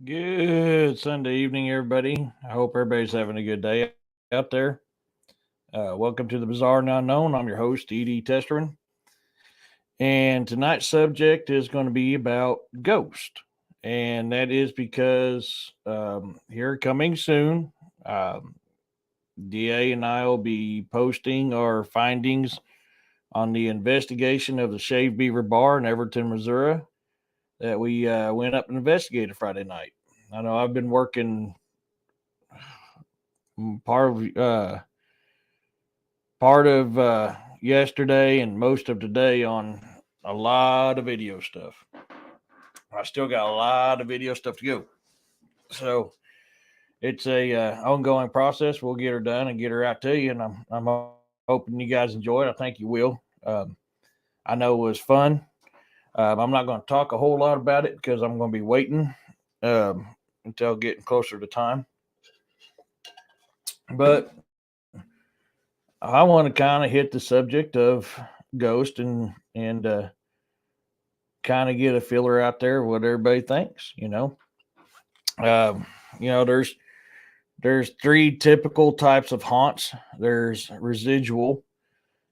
Good Sunday evening, everybody. I hope everybody's having a good day out there. Welcome to the Bizarre and Unknown. I'm your host, E.D. Testerman. And tonight's subject is going to be about ghost. And that is because here coming soon, um, DA and I will be posting our findings on the investigation of the Shave Beaver Bar in Everton, Missouri that we went up and investigated Friday night. I know I've been working part of yesterday and most of today on a lot of video stuff. I still got a lot of video stuff to go, so it's a ongoing process. We'll get her done and get her out to you, and I'm hoping you guys enjoy it. I think you will. I know it was fun. I'm not going to talk a whole lot about it because I'm going to be waiting until getting closer to time. But I want to kind of hit the subject of ghost and kind of get a filler out there of what everybody thinks. Um, there's three typical types of haunts. There's residual,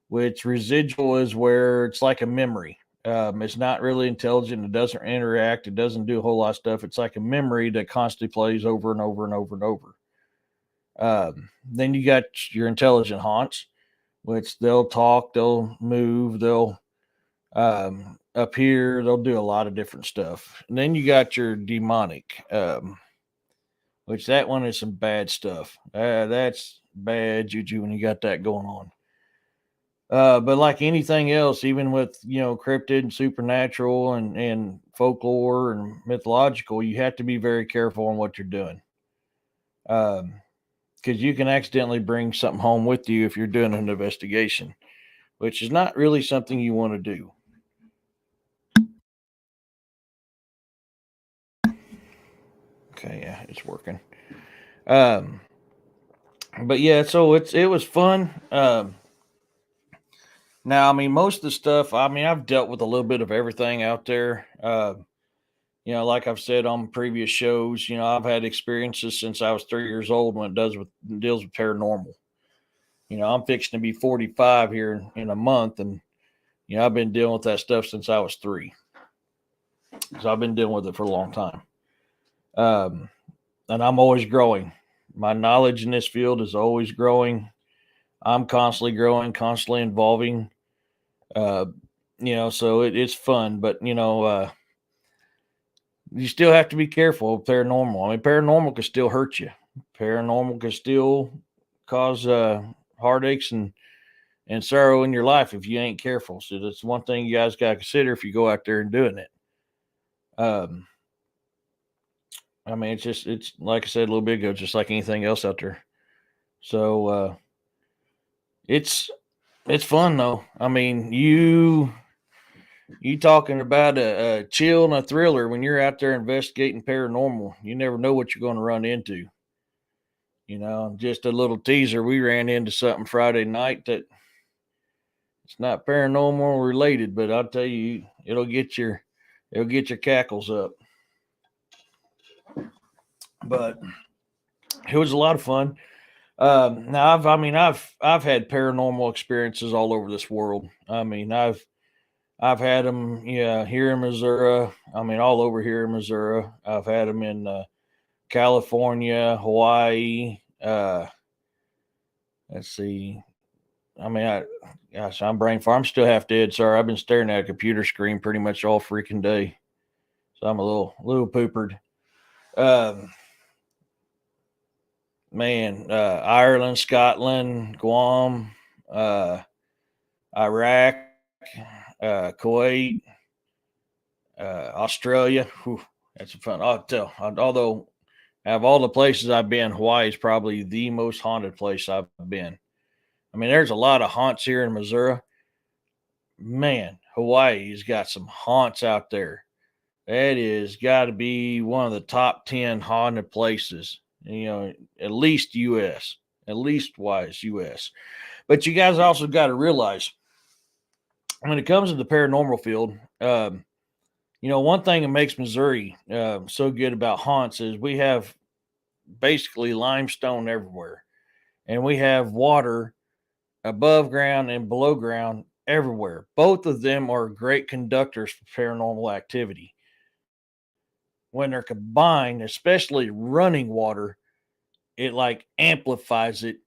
which residual is where it's like a memory. It's not really intelligent. It doesn't interact. It doesn't do a whole lot of stuff. It's like a memory that constantly plays over and over and over and over. Then you got your intelligent haunts, which they'll talk, they'll move, they'll appear, they'll do a lot of different stuff. And then you got your demonic, which that one is some bad stuff. That's bad juju when you got that going on. But like anything else, even with cryptid and supernatural and folklore and mythological, you have to be very careful on what you're doing. Because you can accidentally bring something home with you if you're doing an investigation, which is not really something you want to do. Okay, yeah, it's working. Um, but yeah, so it was fun. Now, I mean, most of the stuff, I mean, I've dealt with a little bit of everything out there. Like I've said on previous shows, I've had experiences since I was 3 years old when it deals with paranormal. I'm fixing to be 45 here in a month, and I've been dealing with that stuff since I was 3. So I've been dealing with it for a long time. And I'm always growing. My knowledge in this field is always growing. I'm constantly growing, constantly evolving. Uh, so it's fun, but you still have to be careful with paranormal. I mean, paranormal can still hurt you. Paranormal can still cause heartaches and sorrow in your life if you ain't careful. So that's one thing you guys got to consider if you go out there and doing it. Um, I mean, it's like I said a little bit ago, just like anything else out there. So it's it's fun though. I mean, you talking about a chill and a thriller when you're out there investigating paranormal. You never know what you're going to run into. Just a little teaser. We ran into something Friday night that it's not paranormal related, but I'll tell you, it'll get your cackles up. But it was a lot of fun. Now I've had paranormal experiences all over this world. I mean, I've had them, yeah, here in Missouri. I mean, all over here in Missouri. I've had them in California, Hawaii. Let's see. I mean, gosh, I'm brain far. I'm still half dead. Sorry, I've been staring at a computer screen pretty much all freaking day, so I'm a little poopered. Um, man, Ireland, Scotland, Guam, uh, Iraq, Kuwait, Australia. Whew, that's fun. I'll tell. Although, out of all the places I've been, Hawaii is probably the most haunted place I've been. I mean, there's a lot of haunts here in Missouri. Man, Hawaii's got some haunts out there. That is got to be one of the top 10 haunted places, at least U.S., at least wise U.S. But you guys also got to realize when it comes to the paranormal field, One thing that makes Missouri so good about haunts is we have basically limestone everywhere, and we have water above ground and below ground everywhere. Both of them are great conductors for paranormal activity. When they're combined, especially running water, it like amplifies it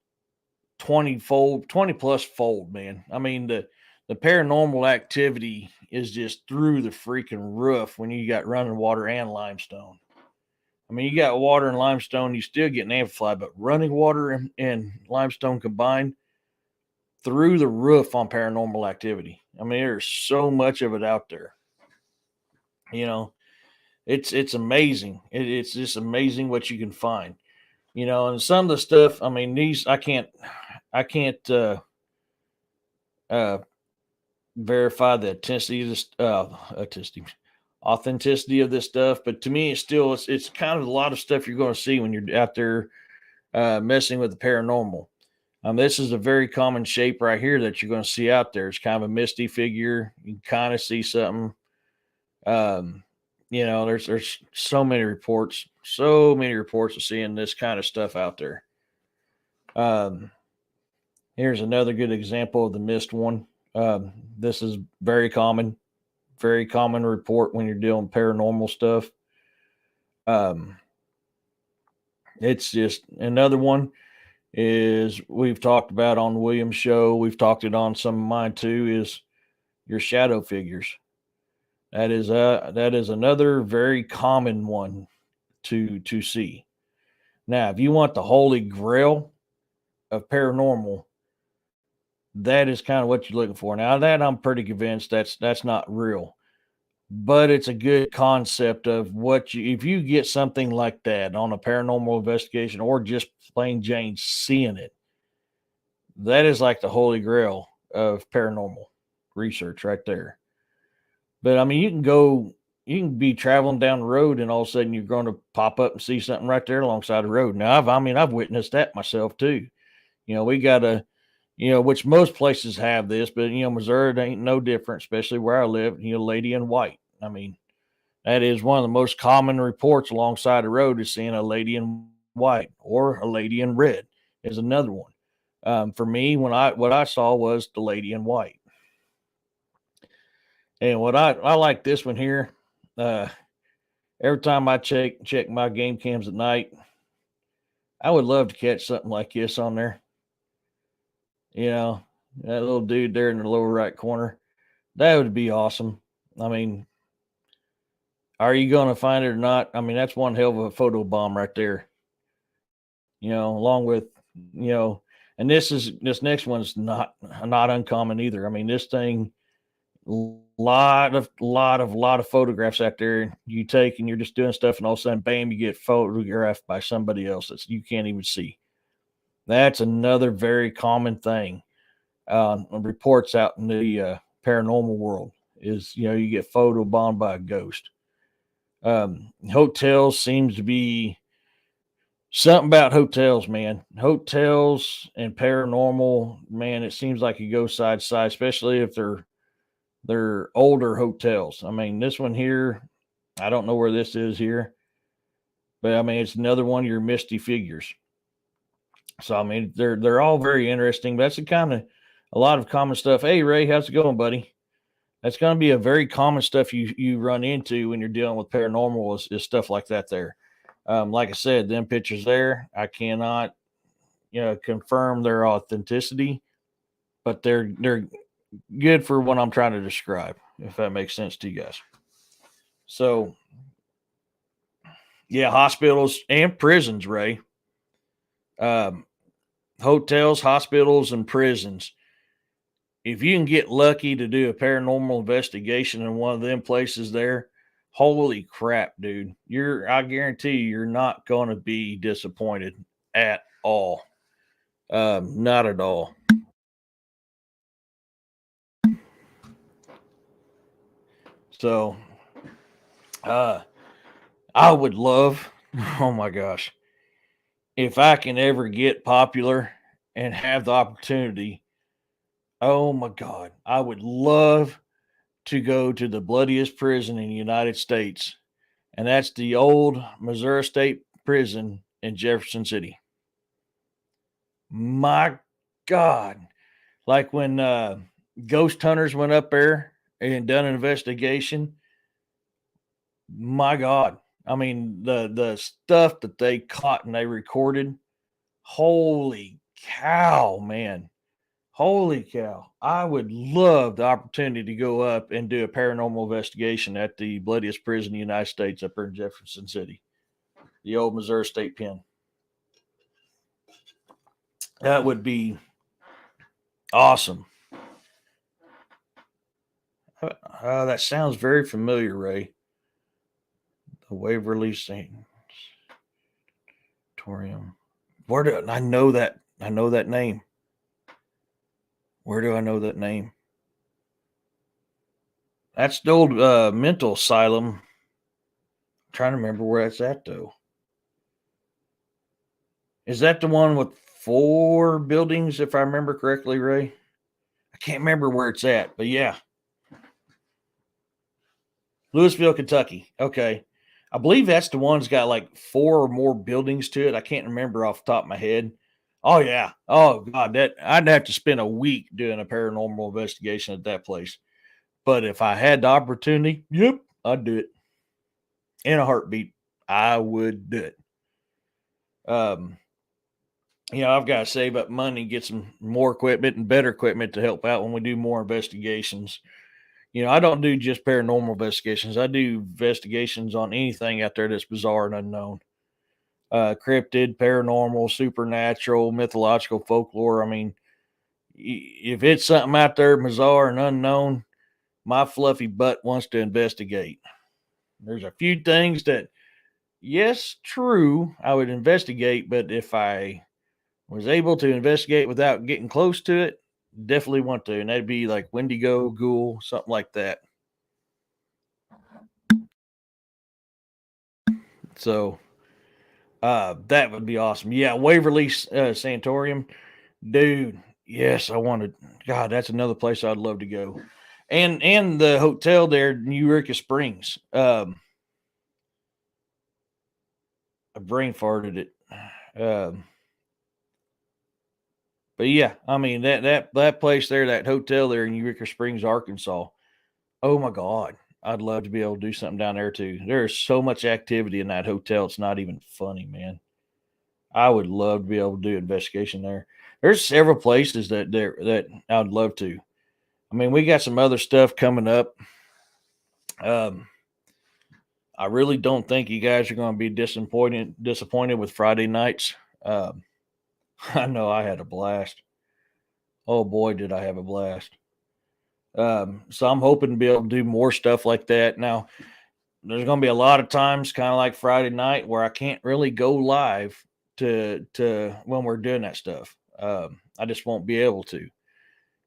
20 fold, 20 plus fold, man. I mean, the paranormal activity is just through the freaking roof when you got running water and limestone. I mean, you got water and limestone, you still getting amplified, but running water and limestone combined through the roof on paranormal activity. I mean, there's so much of it out there. You know, it's amazing. It's just amazing what you can find. And some of the stuff. I mean, these I can't uh, verify the authenticity of this authenticity of this stuff, but to me, it's kind of a lot of stuff you're going to see when you're out there messing with the paranormal. This is a very common shape right here that you're going to see out there. It's kind of a misty figure. You can kind of see something. Um, there's so many reports of seeing this kind of stuff out there. Um, Here's another good example of the mist one. This is very common report when you're doing paranormal stuff. Um, it's just another one is we've talked about on William's show. We've talked it on some of mine too. Is your shadow figures. That is another very common one to see. Now, if you want the holy grail of paranormal, that is kind of what you're looking for. Now, that I'm pretty convinced that's not real, but it's a good concept of what you if you get something like that on a paranormal investigation or just plain Jane seeing it, that is like the holy grail of paranormal research right there. But I mean, you can be traveling down the road and all of a sudden you're going to pop up and see something right there alongside the road. Now, I've witnessed that myself too. We got which most places have this, but Missouri it ain't no different, especially where I live. Lady in white. I mean, that is one of the most common reports alongside the road is seeing a lady in white or a lady in red is another one. For me, what I saw was the lady in white. And what I like this one here. Uh, every time I check my game cams at night, I would love to catch something like this on there. You know, that little dude there in the lower right corner. That would be awesome. I mean, are you going to find it or not? I mean, that's one hell of a photo bomb right there. Along with you know, and this next one's not uncommon either. I mean, this thing lot of photographs out there you take and you're just doing stuff and all of a sudden bam you get photographed by somebody else that you can't even see. That's another very common thing. Reports out in the paranormal world is you get photobombed by a ghost. Hotels seems to be something about hotels, man. Hotels and paranormal, man, it seems like you go side to side, especially if they're older hotels. I mean, this one here, I don't know where this is here, but I mean, it's another one of your misty figures. So I mean, they're all very interesting. But that's a lot of common stuff. Hey Ray, how's it going, buddy? That's going to be a very common stuff you run into when you're dealing with paranormal is stuff like that. There, like I said, them pictures there, I cannot confirm their authenticity, but they're good for what I'm trying to describe. If that makes sense to you guys. So yeah, hospitals and prisons, Ray. Um, Hotels, hospitals, and prisons. If you can get lucky to do a paranormal investigation in one of them places there, holy crap, dude. I guarantee you're not going to be disappointed at all. Not at all. So, uh, I would love, oh my gosh, if I can ever get popular and have the opportunity, oh my God, I would love to go to the bloodiest prison in the United States, and that's the old Missouri State Prison in Jefferson City. My God. Like when ghost hunters went up there and done an investigation, my God. I mean, the stuff that they caught and they recorded, holy cow, man. Holy cow. I would love the opportunity to go up and do a paranormal investigation at the bloodiest prison in the United States up here in Jefferson City, the old Missouri State Pen. That would be awesome. That sounds very familiar, Ray. The Waverly Sanatorium. Where do I know that? I know that name. Where do I know that name? That's the old mental asylum. I'm trying to remember where that's at though. Is that the one with 4 buildings, if I remember correctly, Ray? I can't remember where it's at, but yeah. Louisville, Kentucky. Okay. I believe that's the one that's got like 4 or more buildings to it. I can't remember off the top of my head. Oh yeah. Oh God, that I'd have to spend a week doing a paranormal investigation at that place. But if I had the opportunity, yep, I'd do it. In a heartbeat. I would do it. Um, I've got to save up money, get some more equipment and better equipment to help out when we do more investigations. I don't do just paranormal investigations. I do investigations on anything out there that's bizarre and unknown. Cryptid, paranormal, supernatural, mythological, folklore. I mean, if it's something out there bizarre and unknown, my fluffy butt wants to investigate. There's a few things that, yes, true, I would investigate, but if I was able to investigate without getting close to it, definitely want to. And that'd be like Wendigo, Ghoul, something like that. So that would be awesome. Yeah, Waverly Sanatorium, dude. Yes, I wanted. God, that's another place I'd love to go. And the hotel there, Eureka Springs. I brain farted it. Um, but yeah, I mean that place there, that hotel there in Eureka Springs, Arkansas. Oh my God, I'd love to be able to do something down there too. There's so much activity in that hotel; it's not even funny, man. I would love to be able to do investigation there. There's several places that I'd love to. I mean, we got some other stuff coming up. Um, I really don't think you guys are going to be disappointed with Friday nights. Um, I know I had a blast. Oh boy, did I have a blast. So I'm hoping to be able to do more stuff like that. Now, there's going to be a lot of times, kind of like Friday night, where I can't really go live to when we're doing that stuff. I just won't be able to.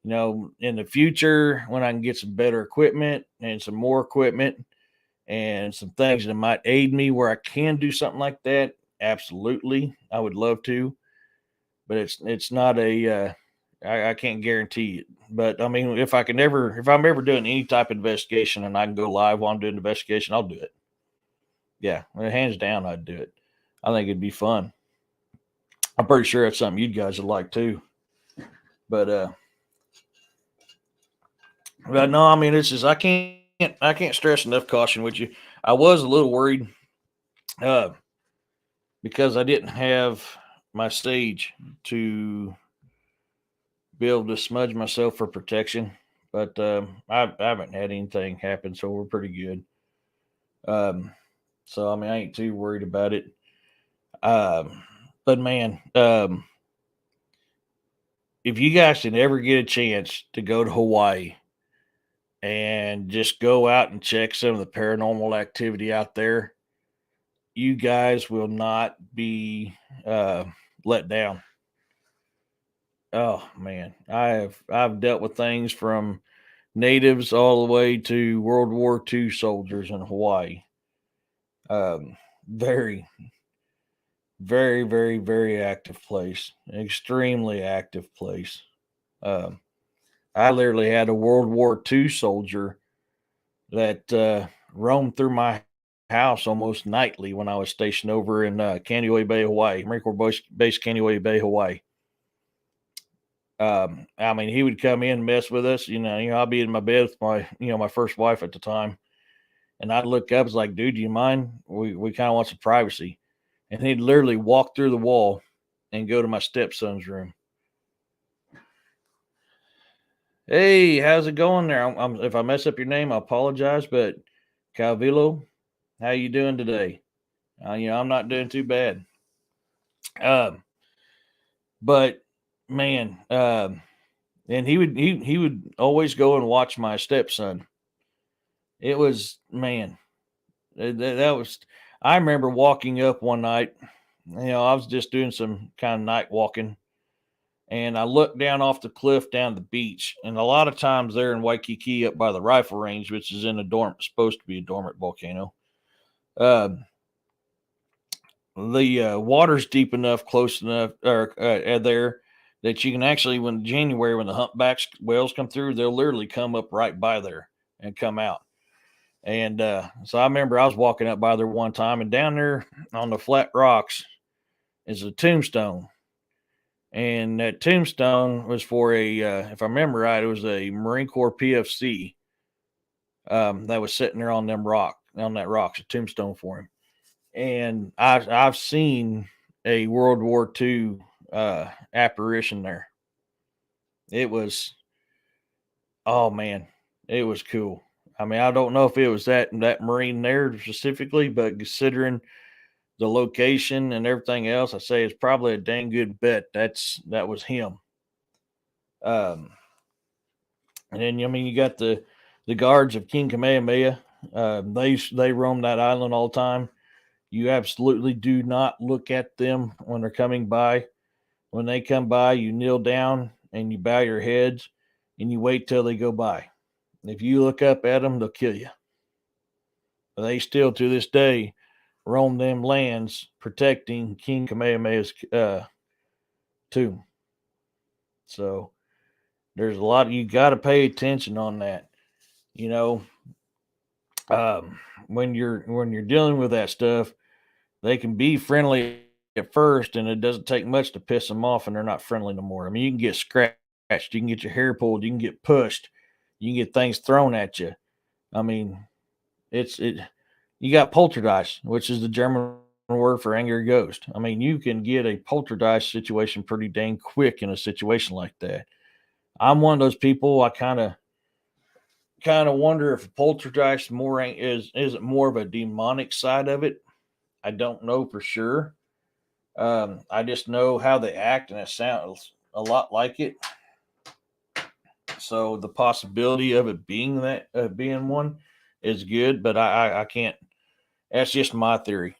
In the future, when I can get some better equipment and some more equipment and some things that might aid me where I can do something like that, absolutely, I would love to. But it's not I can't guarantee it. But I mean, if I'm ever doing any type of investigation and I can go live while I'm doing the investigation, I'll do it. Yeah, hands down, I'd do it. I think it'd be fun. I'm pretty sure it's something you guys would like too. But but no, I mean, it's just I can't stress enough caution with you. I was a little worried uh, because I didn't have my stage to be able to smudge myself for protection, but I haven't had anything happen, so we're pretty good. Um, so I mean, I ain't too worried about it. Um, but man, if you guys can ever get a chance to go to Hawaii and just go out and check some of the paranormal activity out there, you guys will not be let down. Oh man, I've dealt with things from natives all the way to World War II soldiers in Hawaii. Very, very, very, very active place. Extremely active place. Um, I literally had a World War II soldier that roamed through my house almost nightly when I was stationed over in Kaneohe Bay, Hawaii, Marine Corps Base, Kaneohe Bay, Hawaii. I mean, he would come in and mess with us. I'll be in my bed with my first wife at the time, and I'd look up, it's like, dude, do you mind? We kind of want some privacy. And he'd literally walk through the wall and go to my stepson's room. Hey, how's it going there? If I mess up your name, I apologize, but Calvillo, how you doing today? I'm not doing too bad. Um, but man, and he would always go and watch my stepson. It was, man, that was. I remember walking up one night. I was just doing some kind of night walking, and I looked down off the cliff down the beach. And a lot of times there in Waikiki, up by the rifle range, which is in a supposed to be a dormant volcano. Um, the water's deep enough, close enough, or there that you can actually, when January, when the humpbacks whales come through, they'll literally come up right by there and come out. And so I remember I was walking up by there one time, and down there on the flat rocks is a tombstone. And that tombstone was for if I remember right, it was a Marine Corps PFC that was sitting there on that rock, a tombstone for him. And I've seen a World War II apparition there. It was, oh man, it was cool. I mean, I don't know if it was that Marine there specifically, but considering the location and everything else, I say it's probably a dang good bet that was him. Um, and then, I mean, you got the guards of King Kamehameha. They roam that island all the time. You absolutely do not look at them when they're coming by. When they come by, you kneel down and you bow your heads and you wait till they go by. If you look up at them, they'll kill you. But they still, to this day, roam them lands protecting King Kamehameha's tomb. So there's a lot you got to pay attention on that. You know, when you're dealing with that stuff, they can be friendly at first, and it doesn't take much to piss them off, and they're not friendly no more. I mean, you can get scratched, you can get your hair pulled, you can get pushed, you can get things thrown at you. I mean, it. You got poltergeist, which is the German word for angry ghost. I mean, you can get a poltergeist situation pretty dang quick in a situation like that. I'm one of those people. I kind of wonder if poltergeist more is it more of a demonic side of it. I don't know for sure. I just know how they act, and it sounds a lot like it. So the possibility of it being being one is good, but I can't. That's just my theory.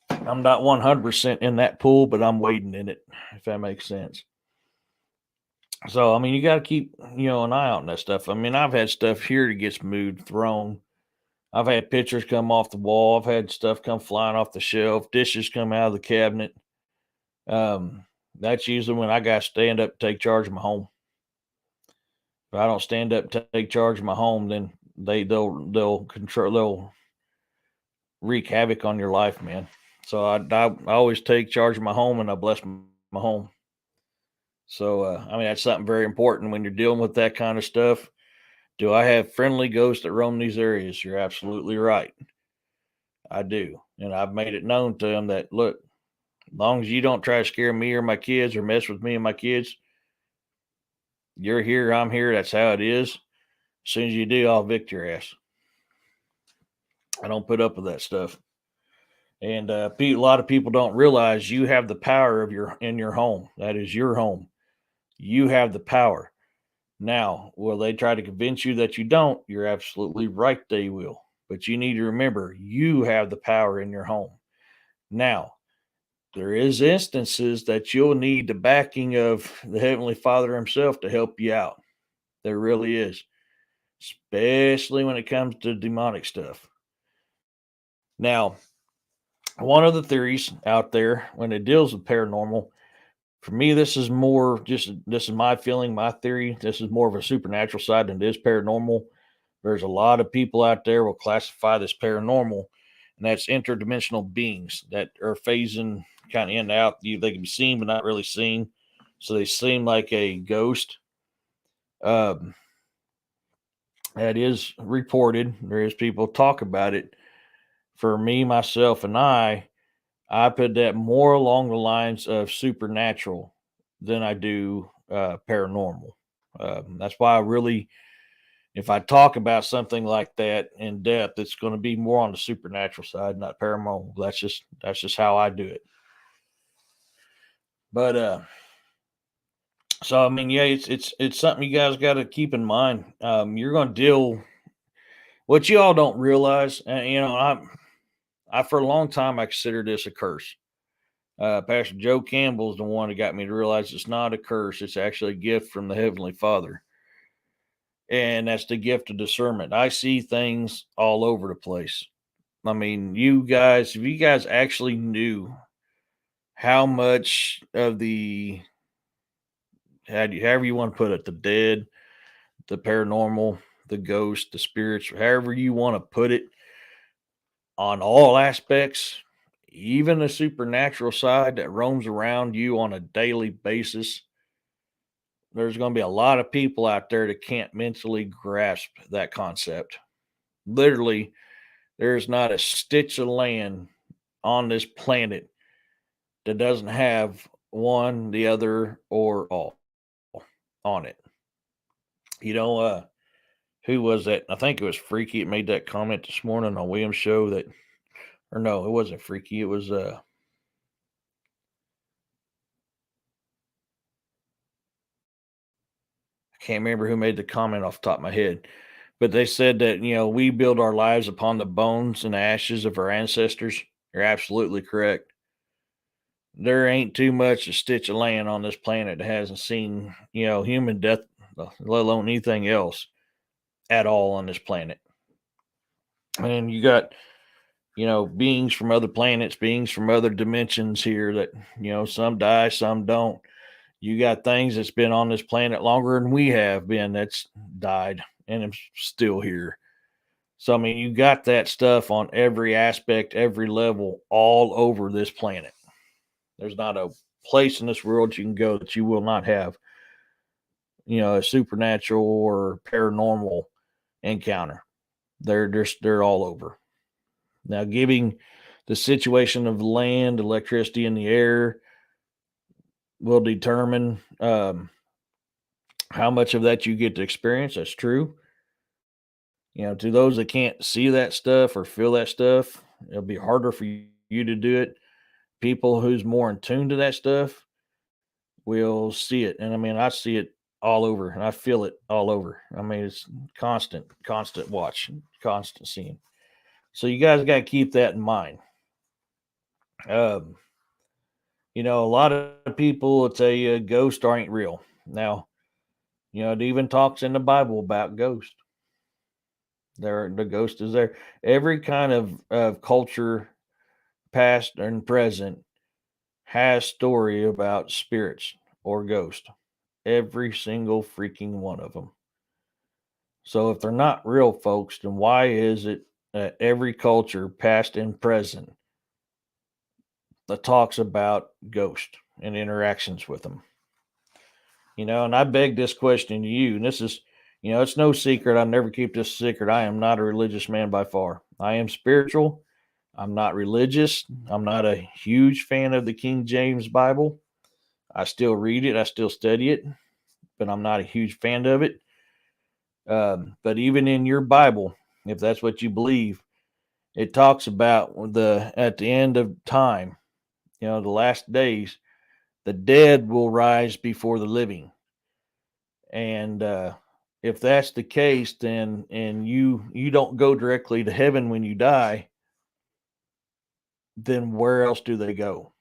I'm not 100% in that pool, but I'm wading in it, if that makes sense. So I mean, you got to keep an eye out on that stuff. I mean, I've had stuff here that gets moved, thrown. I've had pictures come off the wall. I've had stuff come flying off the shelf. Dishes come out of the cabinet. That's usually when I got to stand up, and take charge of my home. If I don't stand up, and take charge of my home, then they'll wreak havoc on your life, man. So I always take charge of my home, and I bless my home. So I mean, that's something very important when you're dealing with that kind of stuff. Do I have friendly ghosts that roam these areas? You're absolutely right. I do, and I've made it known to them that, look, as long as you don't try to scare me or my kids or mess with me and my kids, you're here, I'm here. That's how it is. As soon as you do, I'll evict your ass. I don't put up with that stuff. And a lot of people don't realize you have the power of your home. That is your home. You have the power. Now, will they try to convince you that you don't? You're absolutely right, they will. But you need to remember, you have the power in your home. Now, there is instances that you'll need the backing of the Heavenly Father himself to help you out. There really is, especially when it comes to demonic stuff. Now, one of the theories out there when it deals with paranormal For me, this is my feeling, my theory. This is more of a supernatural side than it is paranormal. There's a lot of people out there will classify this paranormal, and that's interdimensional beings that are phasing kind of in and out. They can be seen but not really seen, so they seem like a ghost. Um, that is reported. There is people talk about it. For me, myself, and I put that more along the lines of supernatural than I do paranormal. That's why I really, if I talk about something like that in depth, it's going to be more on the supernatural side, not paranormal. That's just how I do it. But so I mean, yeah, it's something you guys got to keep in mind. You're going to deal what you all don't realize. I for a long time I considered this a curse. Pastor Joe Campbell is the one that got me to realize it's not a curse; it's actually a gift from the Heavenly Father, and that's the gift of discernment. I see things all over the place. I mean, you guys, if you guys actually knew how much of however you want to put it, the dead, the paranormal, the ghost, the spirits, however you want to put it, on all aspects, even the supernatural side that roams around you on a daily basis, there's going to be a lot of people out there that can't mentally grasp that concept. Literally, there's not a stitch of land on this planet that doesn't have one, the other, or all on it. You know, who was that? I think it was Freaky. It made that comment this morning on William's show that, or no, it wasn't Freaky. It was, I can't remember who made the comment off the top of my head, but they said that, we build our lives upon the bones and ashes of our ancestors. You're absolutely correct. There ain't too much a stitch of land on this planet that hasn't seen, human death, let alone anything else at all on this planet. And you got, beings from other planets, beings from other dimensions here that, some die, some don't. You got things that's been on this planet longer than we have been that's died and is still here. So I mean, you got that stuff on every aspect, every level, all over this planet. There's not a place in this world you can go that you will not have, a supernatural or paranormal encounter. They're all over. Now, giving the situation of land, electricity, in the air will determine how much of that you get to experience. That's true. To those that can't see that stuff or feel that stuff, it'll be harder for you to do it. People who's more in tune to that stuff will see it. And I mean, I see it all over and I feel it all over. I mean, it's constant watch, constant seeing. So you guys got to keep that in mind. Um, a lot of people will tell you ghosts aren't real. Now, it even talks in the Bible about ghosts. The ghost is there. Every kind of culture, past and present, has story about spirits or ghosts. Every single freaking one of them. So if they're not real folks, then why is it that every culture, past and present, that talks about ghosts and interactions with them? And I beg this question to you, and this is, it's no secret. I never keep this secret. I am not a religious man by far. I am spiritual. I'm not religious. I'm not a huge fan of the King James Bible. I still read it. I still study it, but I'm not a huge fan of it. But even in your Bible, if that's what you believe, it talks about the at the end of time, the last days, the dead will rise before the living. And if that's the case, then and you don't go directly to heaven when you die, then where else do they go?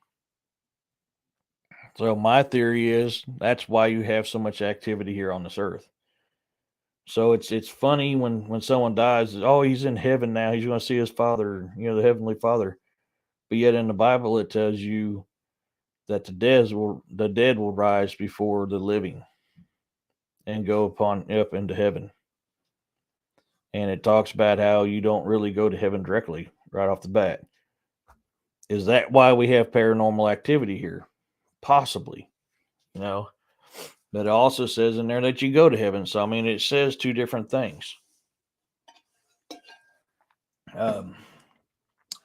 So my theory is that's why you have so much activity here on this earth. So it's funny when someone dies, oh, he's in heaven now. He's going to see his father, the heavenly Father. But yet in the Bible it tells you that the dead will rise before the living and go up into heaven. And it talks about how you don't really go to heaven directly right off the bat. Is that why we have paranormal activity here? Possibly, you know. But it also says in there that you go to heaven. So I mean, it says two different things. Um,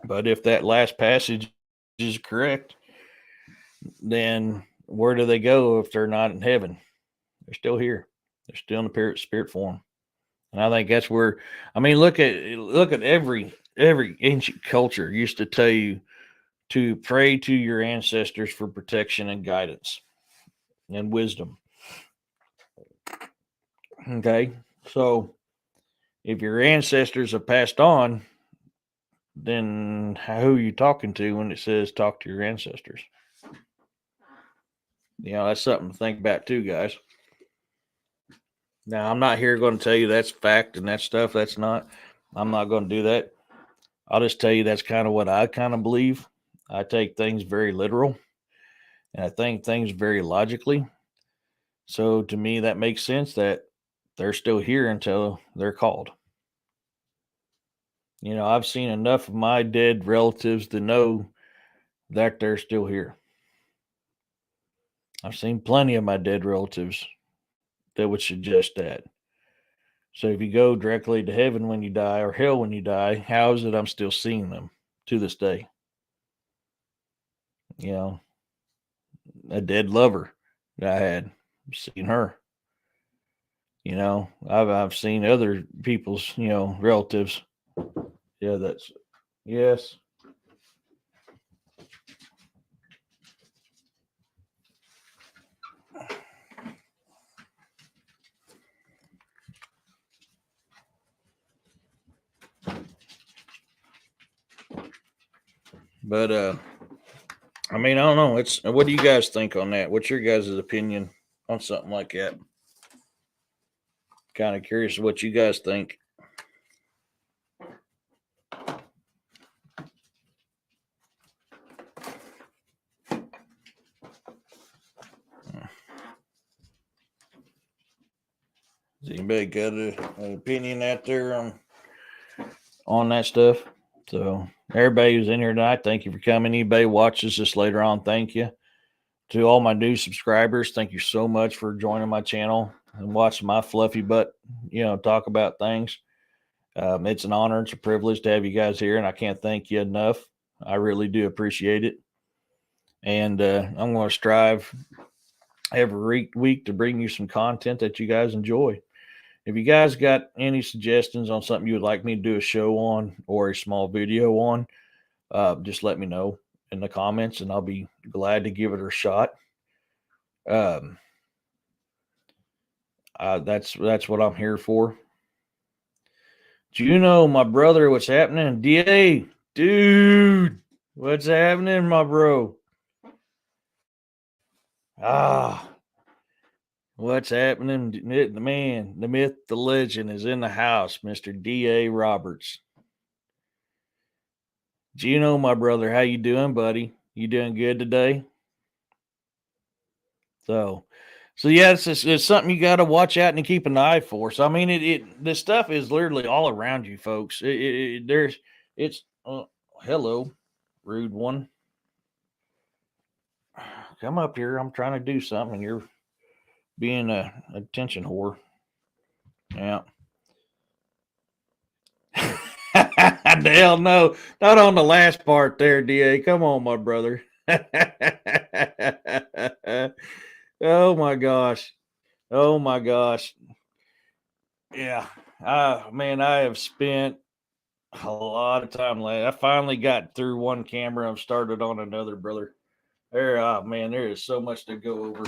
but if that last passage is correct, then where do they go if they're not in heaven? They're still here. They're still in the spirit form. And I think that's where, I mean, look at every ancient culture used to tell you to pray to your ancestors for protection and guidance and wisdom. Okay. So if your ancestors have passed on, then who are you talking to when it says talk to your ancestors? You know, that's something to think about too, guys. Now, I'm not here going to tell you that's fact and that stuff. That's not. I'm not going to do that. I'll just tell you that's kind of what I kind of believe. I take things very literal and I think things very logically. So to me, that makes sense that they're still here until they're called. You know, I've seen enough of my dead relatives to know that they're still here. I've seen plenty of my dead relatives that would suggest that. So if you go directly to heaven when you die or hell when you die, how is it I'm still seeing them to this day? You know, a dead lover that I had, seen her. You know, I've seen other people's, relatives. Yeah, that's yes. But I mean, I don't know. It's what do you guys think on that? What's your guys' opinion on something like that? Kind of curious what you guys think. Has anybody got an opinion out there on that stuff? So everybody who's in here tonight, thank you for coming. Anybody watches this later on, thank you. To all my new subscribers, thank you so much for joining my channel and watching my fluffy butt, talk about things. It's an honor, it's a privilege to have you guys here, and I can't thank you enough. I really do appreciate it. And I'm going to strive every week to bring you some content that you guys enjoy. If you guys got any suggestions on something you would like me to do a show on or a small video on, just let me know in the comments and I'll be glad to give it a shot. That's what I'm here for. Do you know, my brother, what's happening? DA, dude, what's happening, my bro? What's happening? The man, the myth, the legend is in the house, Mr. DA Roberts. Gino, my brother, how you doing, buddy? You doing good today? So yeah, it's something you got to watch out and keep an eye for. So I mean, this stuff is literally all around you, folks. Hello, rude one. Come up here. I'm trying to do something, and you're being a attention whore. Yeah. Hell no, not on the last part there, DA. Come on, my brother. Oh my gosh. Oh my gosh. Yeah. Man, I have spent a lot of time I finally got through one camera and started on another, brother. Man, there is so much to go over.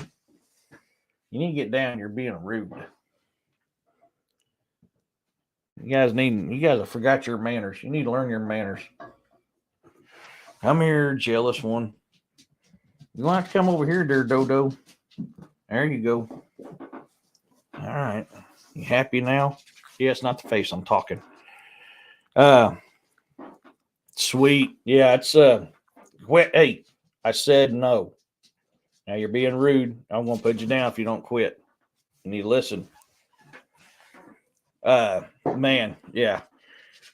You need to get down. You're being rude. You guys have forgot your manners. You need to learn your manners. Come here, jealous one. You want to come over here, dear Dodo. There you go. All right. You happy now? Yeah, it's not the face I'm talking. Sweet. Yeah, it's wet. Hey, I said no. Now you're being rude. I'm gonna put you down if you don't quit. You need to listen. Man, yeah,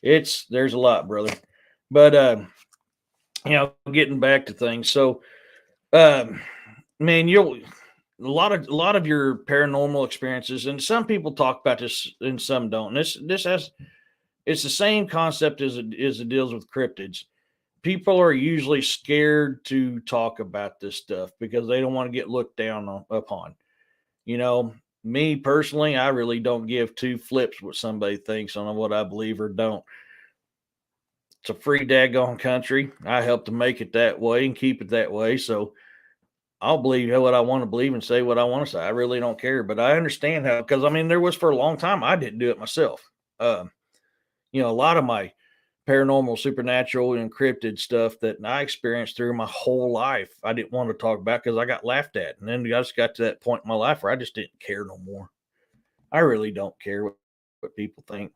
there's a lot, brother. But getting back to things. So, um, man, you'll a lot of your paranormal experiences, and some people talk about this and some don't. This has it's the same concept as it deals with cryptids. People are usually scared to talk about this stuff because they don't want to get looked down upon. You know, me personally, I really don't give two flips what somebody thinks on what I believe or don't. It's a free daggone country. I help to make it that way and keep it that way. So I'll believe what I want to believe and say what I want to say. I really don't care. But I understand how, because I mean, there was for a long time I didn't do it myself. Um, a lot of my paranormal, supernatural, encrypted stuff that I experienced through my whole life, I didn't want to talk about because I got laughed at. And then I just got to that point in my life where I just didn't care no more. I really don't care what people think,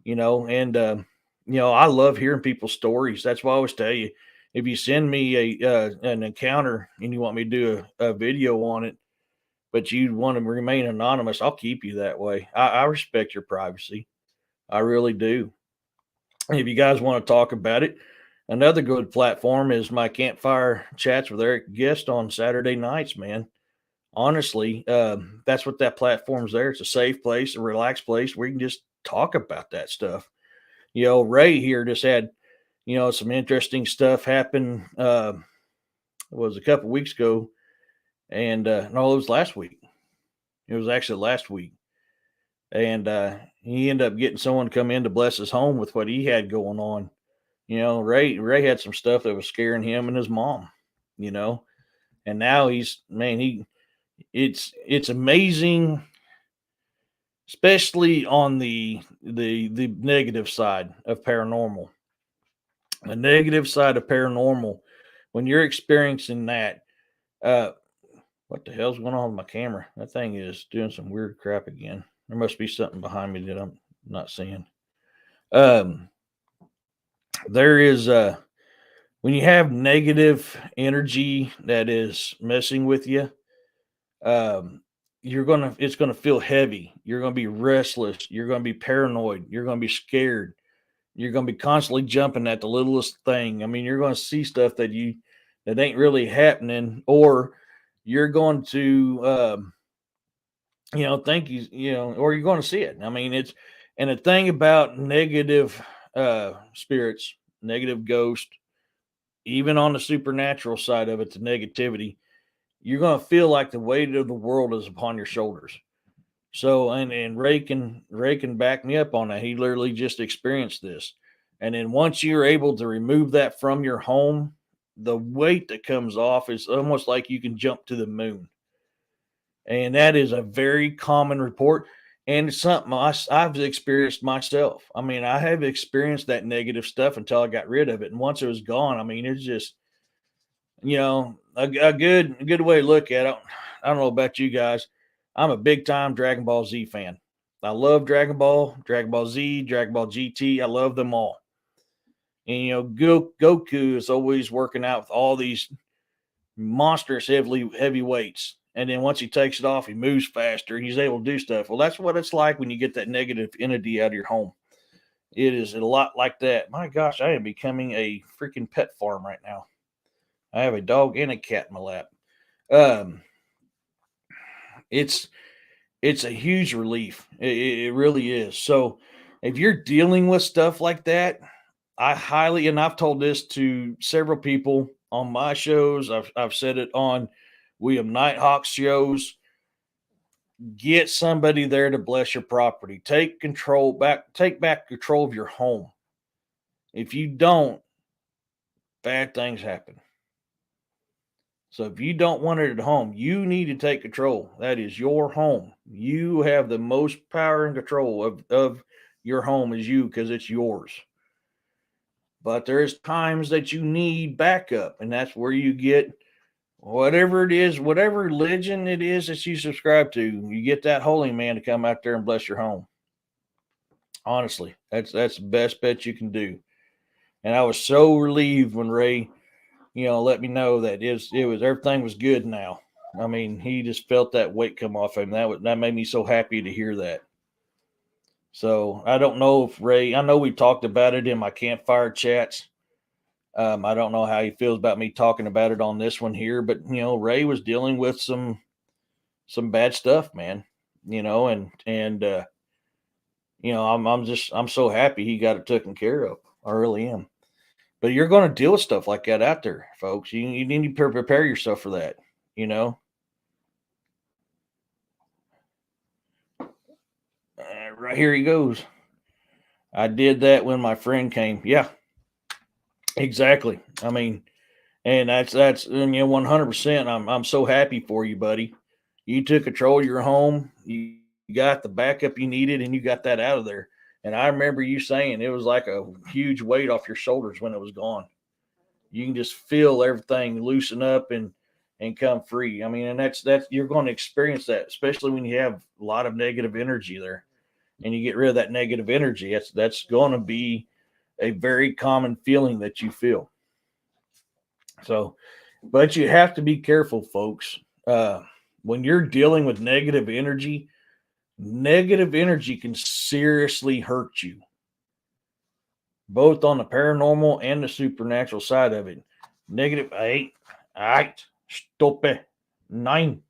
and I love hearing people's stories. That's why I always tell you, if you send me an encounter and you want me to do a video on it, but you want to remain anonymous, I'll keep you that way. I respect your privacy. I really do. If you guys want to talk about it, another good platform is my campfire chats with Eric Guest on Saturday nights, man. Honestly, that's what that platform's there. It's a safe place, a relaxed place where you can just talk about that stuff. Ray here just had, some interesting stuff happen. It was a couple weeks ago, and no, it was last week. It was actually last week, and he ended up getting someone to come in to bless his home with what he had going on. Ray had some stuff that was scaring him and his mom. You know, and now he's man he it's amazing, especially on the negative side of paranormal. The negative side of paranormal, when you're experiencing that, uh, what the hell's going on with my camera? That thing is doing some weird crap again. There must be something behind me that I'm not seeing. Um, there is when you have negative energy that is messing with you, um, it's gonna feel heavy. You're gonna be restless. You're gonna be paranoid. You're gonna be scared. You're going to be constantly jumping at the littlest thing. I mean, you're going to see stuff that ain't really happening, or you're going to, think or you're going to see it. I mean, and the thing about negative spirits, negative ghosts, even on the supernatural side of it, the negativity, you're going to feel like the weight of the world is upon your shoulders. So and Ray can back me up on that. He literally just experienced this. And then once you're able to remove that from your home, the weight that comes off is almost like you can jump to the moon. And that is a very common report. And it's something I've experienced myself. I mean, I have experienced that negative stuff until I got rid of it. And once it was gone, I mean, it's just, a good way to look at it. I don't know about you guys. I'm a big time Dragon Ball Z fan. I love Dragon Ball Z, Dragon Ball GT. I love them all. And Goku is always working out with all these monstrous heavy weights. And then once he takes it off, he moves faster and he's able to do stuff. Well, that's what it's like when you get that negative entity out of your home. It is a lot like that. My gosh, I am becoming a freaking pet farm right now. I have a dog and a cat in my lap. Um, it's it's a huge relief. It really is. So if you're dealing with stuff like that, and I've told this to several people on my shows. I've said it on William Nighthawk's shows. Get somebody there to bless your property. Take back control of your home. If you don't, bad things happen. So if you don't want it at home, you need to take control. That is your home. You have the most power and control of your home is you because it's yours. But there's times that you need backup, and that's where you get whatever it is, whatever religion it is that you subscribe to, you get that holy man to come out there and bless your home. Honestly, that's the best bet you can do. And I was so relieved when Ray, let me know that it was everything was good now. I mean, he just felt that weight come off him. That made me so happy to hear that. So I don't know if Ray. I know we talked about it in my campfire chats. I don't know how he feels about me talking about it on this one here, but Ray was dealing with some bad stuff, man. I'm so happy he got it taken care of. I really am. But you're going to deal with stuff like that out there, folks. You need to prepare yourself for that. You know, right here he goes. I did that when my friend came. Yeah, exactly. I mean, and that's 100%. I'm so happy for you, buddy. You took control of your home. You got the backup you needed, and you got that out of there. And I remember you saying it was like a huge weight off your shoulders when it was gone. You can just feel everything loosen up and come free. I mean, and that's you're going to experience that, especially when you have a lot of negative energy there, and you get rid of that negative energy. That's going to be a very common feeling that you feel. So, but you have to be careful, folks. When you're dealing with negative energy can seriously hurt you, both on the paranormal and the supernatural side of it. Negative eight, eight, stop it, nine,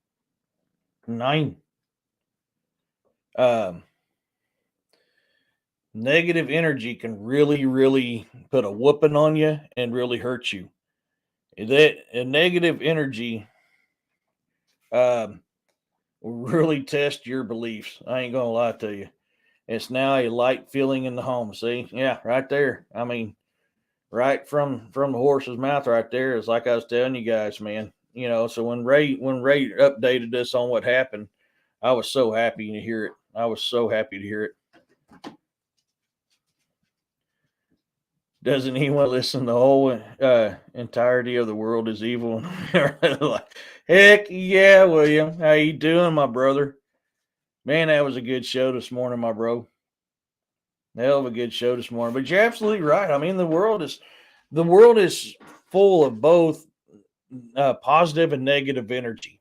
nine. Um, Negative energy can really, really put a whooping on you and really hurt you. That a negative energy um, will really test your beliefs. I ain't gonna lie to you. It's now a light feeling in the home. See, yeah, right there. I mean, right from the horse's mouth, right there. It's like I was telling you guys, man. So when Ray updated us on what happened, I was so happy to hear it. I was so happy to hear it. Doesn't he want to listen? The whole entirety of the world is evil. Heck yeah, William. How you doing, my brother? Man, that was a good show this morning, my bro. Hell of a good show this morning. But you're absolutely right. I mean, the world is full of both positive and negative energy.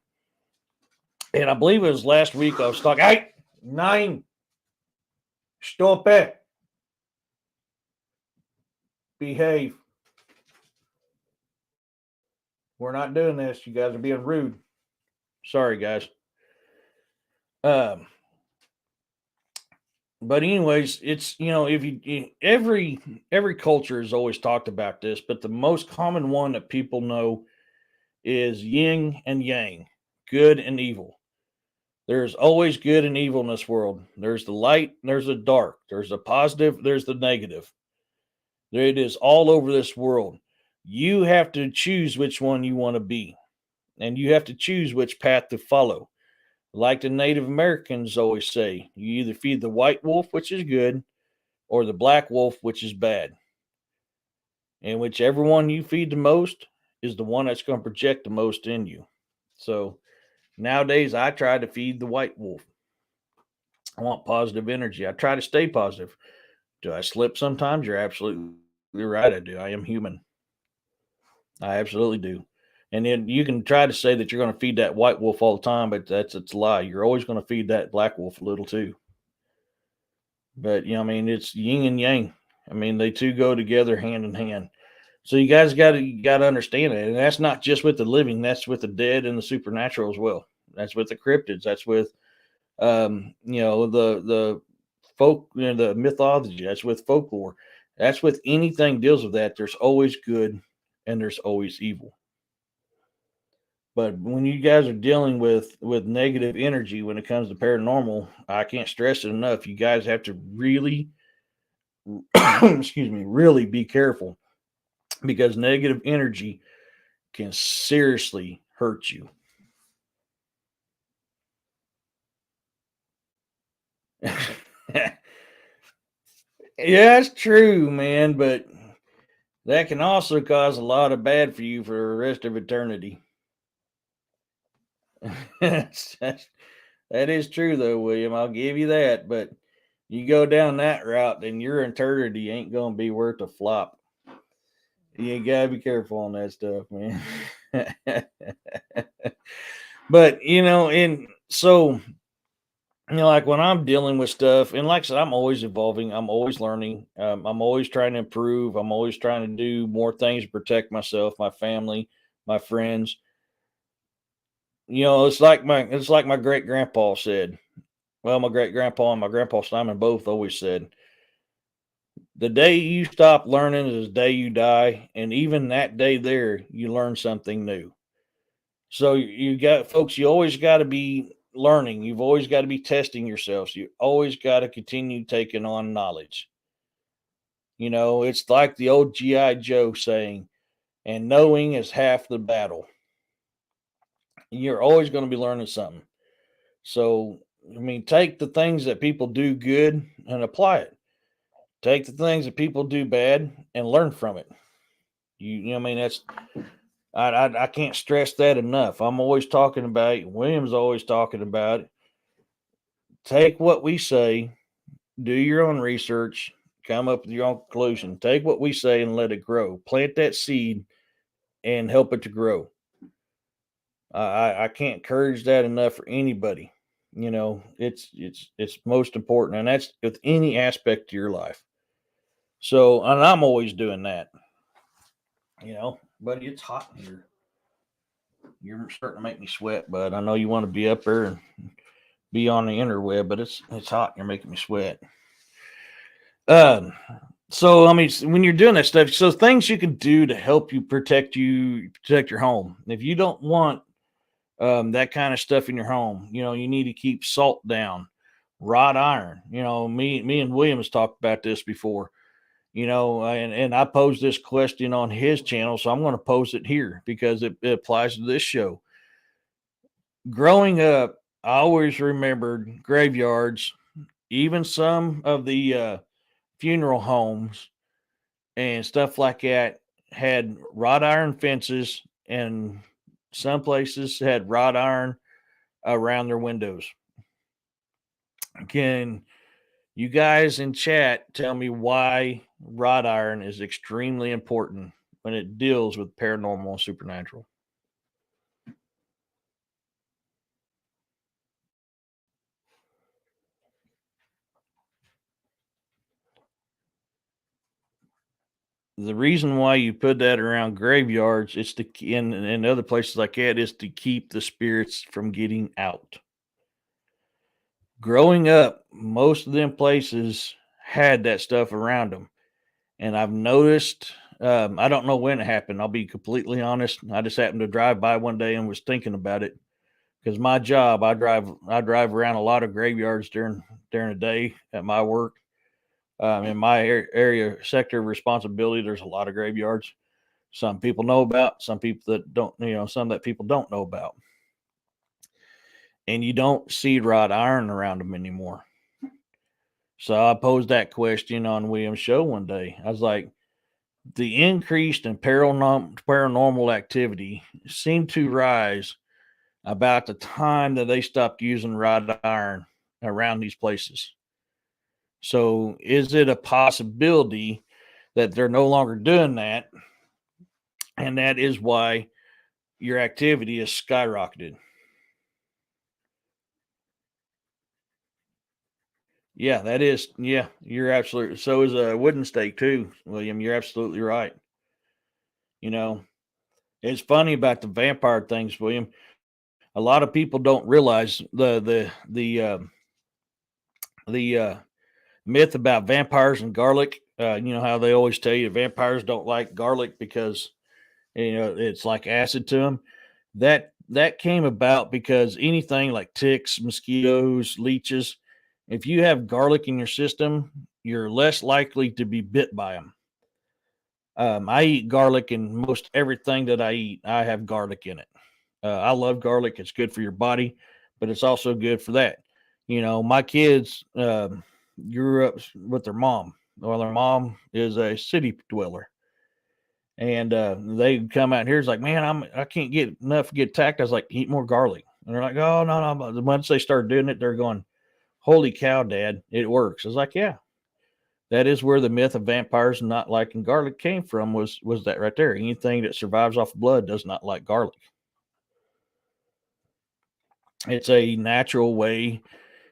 And I believe it was last week I was talking. Hey, nine, stop it, behave. We're not doing this. You guys are being rude. Sorry, guys. Um, but anyways, it's if every culture has always talked about this, but the most common one that people know is yin and yang, good and evil. There's always good and evil in this world. There's the light, there's the dark, there's the positive, there's the negative. It is all over this world. You have to choose which one you want to be, and you have to choose which path to follow. Like the Native Americans always say, you either feed the white wolf, which is good, or the black wolf, which is bad. And whichever one you feed the most is the one that's going to project the most in you. So nowadays, I try to feed the white wolf. I want positive energy. I try to stay positive. Do I slip sometimes? You're absolutely right. I do. I am human. I absolutely do. And then you can try to say that you're going to feed that white wolf all the time, but it's a lie. You're always going to feed that black wolf a little too. But I mean, it's yin and yang. I mean, they two go together hand in hand. So you guys got to understand it, and that's not just with the living. That's with the dead and the supernatural as well. That's with the cryptids. That's with the folk, the mythology. That's with folklore. That's with anything deals with that. There's always good and there's always evil. But when you guys are dealing with negative energy when it comes to paranormal, I can't stress it enough. You guys have to really, excuse me, really be careful because negative energy can seriously hurt you. Yeah, it's true, man, but that can also cause a lot of bad for you for the rest of eternity. That is true, though, William. I'll give you that. But you go down that route, then your eternity ain't going to be worth a flop. You got to be careful on that stuff, man. But and so like when I'm dealing with stuff, and like I said, I'm always evolving, I'm always learning, I'm always trying to improve, I'm always trying to do more things to protect myself, my family, my friends. It's like my great grandpa said. Well, my great grandpa and my grandpa Simon both always said, "The day you stop learning is the day you die, and even that day there, you learn something new." So you got folks, you always got to be learning. You've always got to be testing yourselves. You always got to continue taking on knowledge. It's like the old GI Joe saying, "And knowing is half the battle." You're always going to be learning something. So, I mean, take the things that people do good and apply it. Take the things that people do bad and learn from it. I mean, that's I can't stress that enough. I'm always talking about it. William's always talking about it. Take what we say, do your own research, come up with your own conclusion. Take what we say and let it grow. Plant that seed and help it to grow. I can't encourage that enough for anybody. It's most important, and that's with any aspect of your life. So, and I'm always doing that. But it's hot in here. You're starting to make me sweat, bud. I know you want to be up there and be on the interweb, but it's hot. You're making me sweat. Um, so I mean, when you're doing that stuff, so things you can do to help you protect your home. If you don't want that kind of stuff in your home, you need to keep salt down, wrought iron. Me and Williams talked about this before. And I posed this question on his channel, so I'm going to pose it here because it applies to this show. Growing up, I always remembered graveyards, even some of the funeral homes and stuff like that had wrought iron fences, and some places had wrought iron around their windows. Can you guys in chat tell me why wrought iron is extremely important when it deals with paranormal and supernatural? The reason why you put that around graveyards is and other places like that is to keep the spirits from getting out. Growing up, most of them places had that stuff around them, and I've noticed. I don't know when it happened. I'll be completely honest. I just happened to drive by one day and was thinking about it because my job, I drive around a lot of graveyards during the day at my work. In my area sector of responsibility, there's a lot of graveyards. Some people know about, some people that don't. Some that people don't know about, and you don't see wrought iron around them anymore. So I posed that question on William's show one day. I was like, the increased in paranormal activity seemed to rise about the time that they stopped using wrought iron around these places. So is it a possibility that they're no longer doing that? And that is why your activity is skyrocketed. Yeah, that is. Yeah, you're absolutely. So is a wooden stake too, William. You're absolutely right. You know, it's funny about the vampire things, William. A lot of people don't realize the myth about vampires and garlic. You know how they always tell you vampires don't like garlic because it's like acid to them. That came about because anything like ticks, mosquitoes, leeches, if you have garlic in your system, you're less likely to be bit by them. I eat garlic in most everything that I eat. I have garlic in it. I love garlic. It's good for your body, but it's also good for that. My kids grew up with their mom. Well, their mom is a city dweller, and they come out here. It's like, man, I can't get enough to get attacked. I was like, eat more garlic, and they're like, oh no, no. But once they start doing it, they're going, holy cow, Dad, it works. I was like, yeah, that is where the myth of vampires not liking garlic came from. Was that right there? Anything that survives off blood does not like garlic. It's a natural way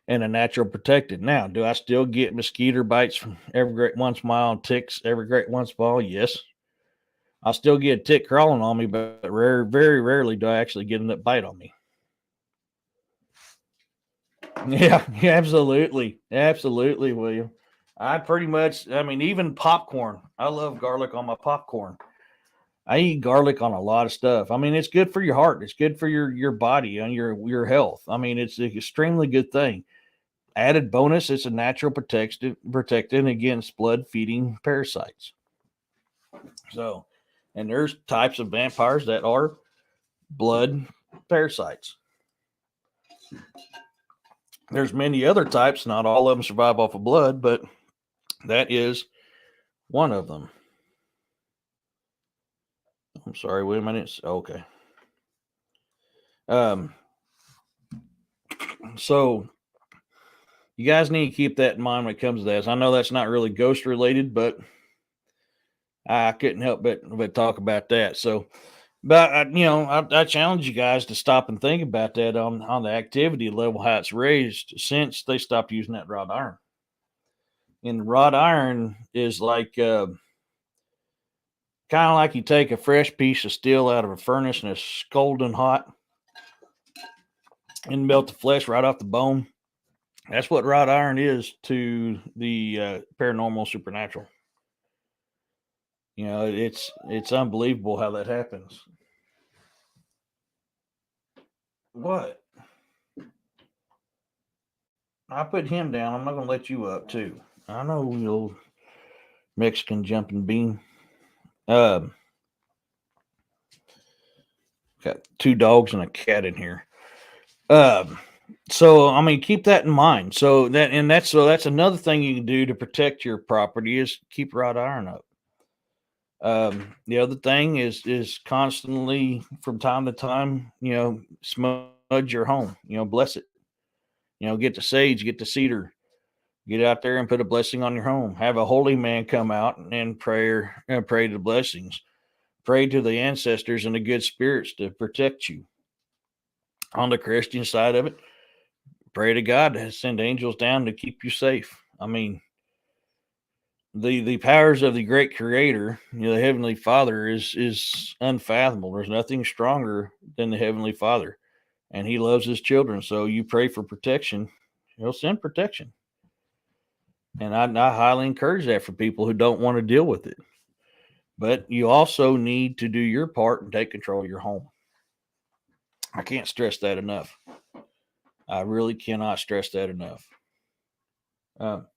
and a natural protected. Now, do I still get mosquito bites from every great once in a while and ticks every great once in a while? Yes. I still get a tick crawling on me, but very rarely do I actually get a bite on me. Yeah, yeah, absolutely, William. I pretty much, I mean, even popcorn. I love garlic on my popcorn. I eat garlic on a lot of stuff. I mean, it's good for your heart. It's good for your body and your health. I mean, it's an extremely good thing. Added bonus, it's a natural protectant against blood feeding parasites. So, and there's types of vampires that are blood parasites. There's many other types. Not all of them survive off of blood, but that is one of them. I'm sorry, wait a minute. Okay. Um, so you guys need to keep that in mind when it comes to this. I know that's not really ghost related, but I couldn't help but talk about that. So, but I challenge you guys to stop and think about that on the activity level, how it's raised since they stopped using that wrought iron. And wrought iron is like kind of like you take a fresh piece of steel out of a furnace and it's scalding hot and melt the flesh right off the bone. That's what wrought iron is to the paranormal supernatural. It's unbelievable how that happens. What? I put him down. I'm not gonna let you up too. I know you old Mexican jumping bean. Um, got two dogs and a cat in here. Um, so I mean, keep that in mind. So that's another thing you can do to protect your property is keep wrought iron up. The other thing is constantly from time to time, smudge your home. Bless it. Get the sage, get the cedar, get out there and put a blessing on your home. Have a holy man come out and pray the blessings. Pray to the ancestors and the good spirits to protect you. On the Christian side of it, pray to God to send angels down to keep you safe. I mean, the powers of the great creator, the heavenly father is unfathomable. There's nothing stronger than the heavenly father, and he loves his children. So you pray for protection, he'll send protection. And I highly encourage that for people who don't want to deal with it. But you also need to do your part and take control of your home. I can't stress that enough. I really cannot stress that enough. Um,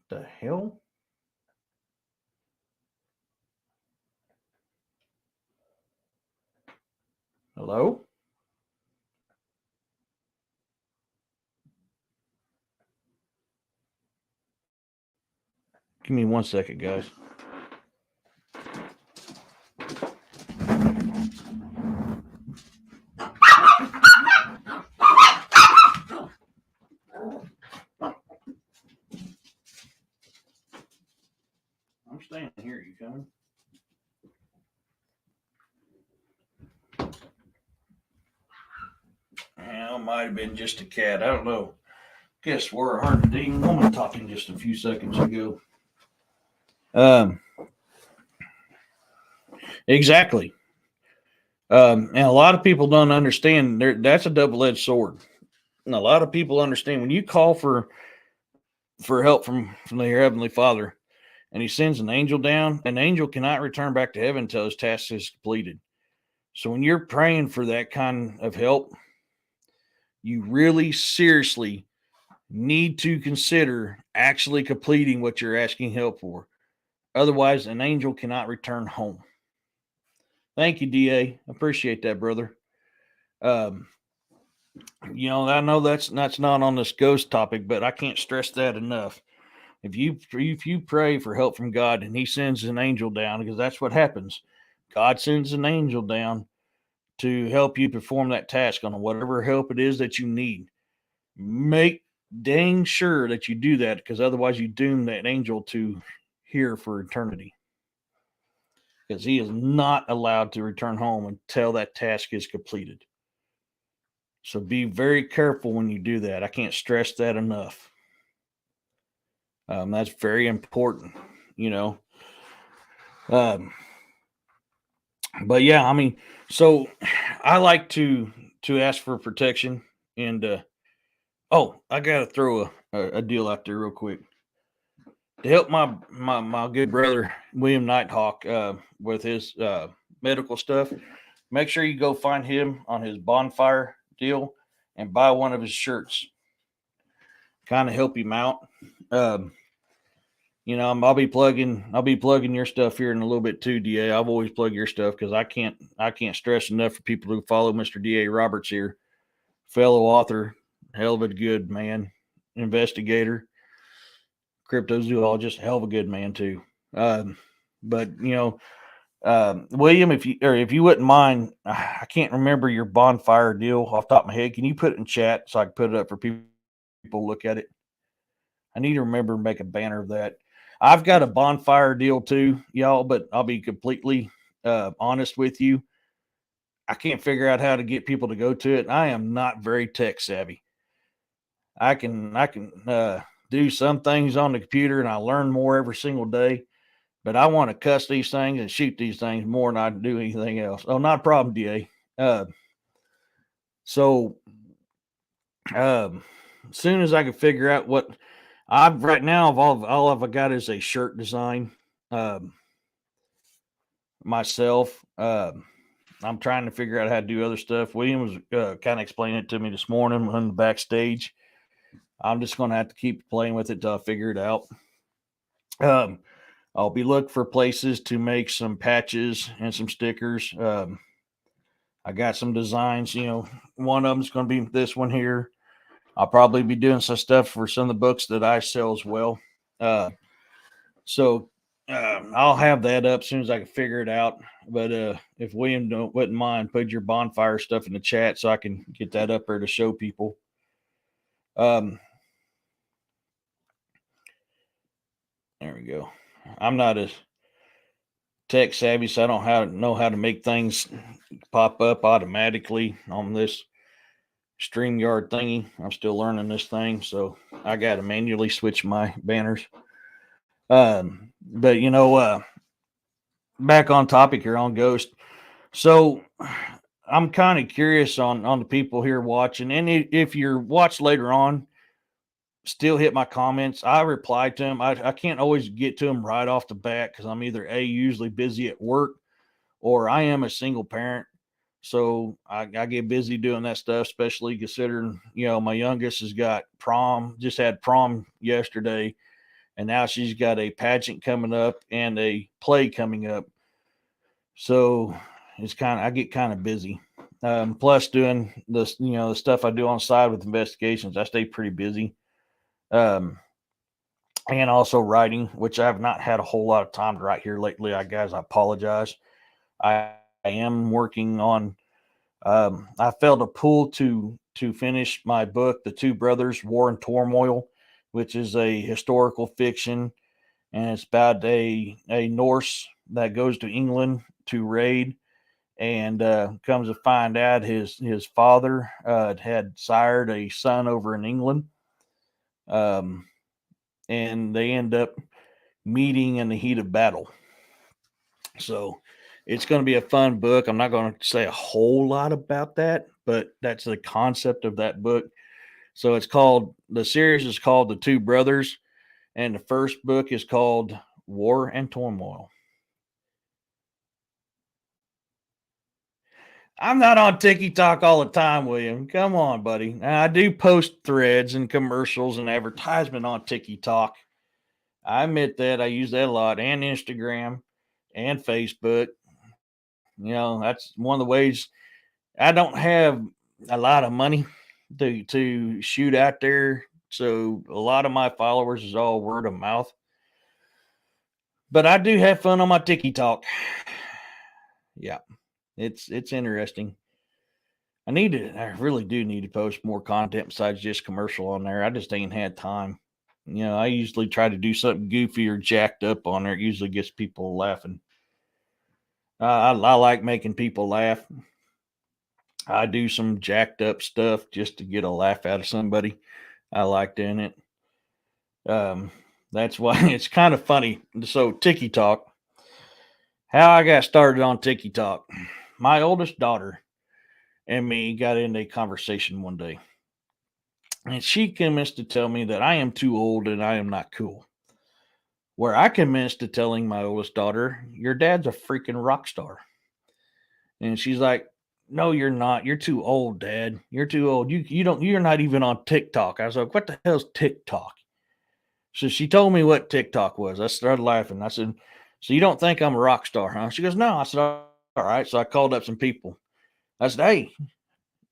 the hell? Hello? Give me 1 second, guys. I'm staying here. You coming? Well, it might have been just a cat. I don't know. Guess we're a hard dang woman talking just a few seconds ago. Um, exactly. And a lot of people don't understand. That's a double-edged sword. And a lot of people understand when you call for help from your heavenly Father, and He sends an angel down. An angel cannot return back to heaven until his task is completed. So when you're praying for that kind of help, you really seriously need to consider actually completing what you're asking help for. Otherwise, an angel cannot return home. Thank you, DA. Appreciate that, brother. Um, I know that's not on this ghost topic, but I can't stress that enough. If you pray for help from God and He sends an angel down, because that's what happens, God sends an angel down to help you perform that task on whatever help it is that you need. Make dang sure that you do that, because otherwise you doom that angel to here for eternity. Because he is not allowed to return home until that task is completed. So be very careful when you do that. I can't stress that enough. That's very important, you know. Um, but yeah, I mean, so I like to ask for protection, and oh, I gotta throw a deal out there real quick to help my good brother William Nighthawk with his medical stuff. Make sure you go find him on his bonfire deal and buy one of his shirts. Kind of help him out. Um, I'll be plugging your stuff here in a little bit too, Da. I've always plugged your stuff because I can't stress enough for people who follow Mr. Da Roberts here, fellow author, hell of a good man, investigator, cryptozoologist, hell of a good man too. Um, but William, if you wouldn't mind, I can't remember your bonfire deal off the top of my head. Can you put it in chat so I can put it up for people to look at it? I need to remember to make a banner of that. I've got a bonfire deal too, y'all, but I'll be completely honest with you. I can't figure out how to get people to go to it. I am not very tech savvy. I can do some things on the computer, and I learn more every single day. But I want to cuss these things and shoot these things more than I do anything else. Oh, not a problem, Da. Uh, so as soon as I can figure out what I've right now, all I've got is a shirt design um, myself. I'm trying to figure out how to do other stuff. William was kind of explaining it to me this morning on the backstage. I'm just going to have to keep playing with it till I figure it out. Um, I'll be looking for places to make some patches and some stickers. I got some designs. One of them's going to be this one here. I'll probably be doing some stuff for some of the books that I sell as well. Uh, so I'll have that up as soon as I can figure it out. But if William wouldn't mind, put your bonfire stuff in the chat so I can get that up there to show people. Um, there we go. I'm not as tech savvy, so I don't know how to make things pop up automatically on this StreamYard thingy. I'm still learning this thing, so I got to manually switch my banners. But back on topic here on Ghost. So I'm kind of curious on the people here watching, and if you're watch later on, still hit my comments. I reply to them. I can't always get to them right off the bat because I'm either usually busy at work, or I am a single parent. So I get busy doing that stuff, especially considering, my youngest has got prom, just had prom yesterday, and now she's got a pageant coming up and a play coming up. So I get kind of busy. Plus doing this, the stuff I do on the side with investigations, I stay pretty busy. And also writing, which I have not had a whole lot of time to write here lately. I apologize. I am working on. I felt a pull to finish my book, The Two Brothers: War and Turmoil, which is a historical fiction, and it's about a Norse that goes to England to raid, and comes to find out his father had sired a son over in England, um, and they end up meeting in the heat of battle. So it's going to be a fun book. I'm not going to say a whole lot about that, but that's the concept of that book. So the series is called The Two Brothers, and the first book is called War and Turmoil. I'm not on TikTok all the time, William. Come on, buddy. Now, I do post threads and commercials and advertisement on TikTok. I admit that I use that a lot, and Instagram and Facebook. That's one of the ways. I don't have a lot of money to shoot out there, so a lot of my followers is all word of mouth. But I do have fun on my TikTok. Yeah, it's interesting. I really do need to post more content besides just commercial on there. I just ain't had time. I usually try to do something goofy or jacked up on there. It usually gets people laughing. I like making people laugh. I do some jacked up stuff just to get a laugh out of somebody. I like doing it. Um, that's why it's kind of funny. So Tiki Talk, how I got started on Tiki Talk. My oldest daughter and me got into a conversation one day, and she commenced to tell me that I am too old and I am not cool. Where I commenced to telling my oldest daughter, "Your dad's a freaking rock star." And she's like, "No, you're not. You're too old, Dad. You're too old. You're not even on TikTok." I was like, "What the hell's TikTok?" So she told me what TikTok was. I started laughing. I said, "So you don't think I'm a rock star, huh?" She goes, "No." I said, "All right." So I called up some people. I said, "Hey,"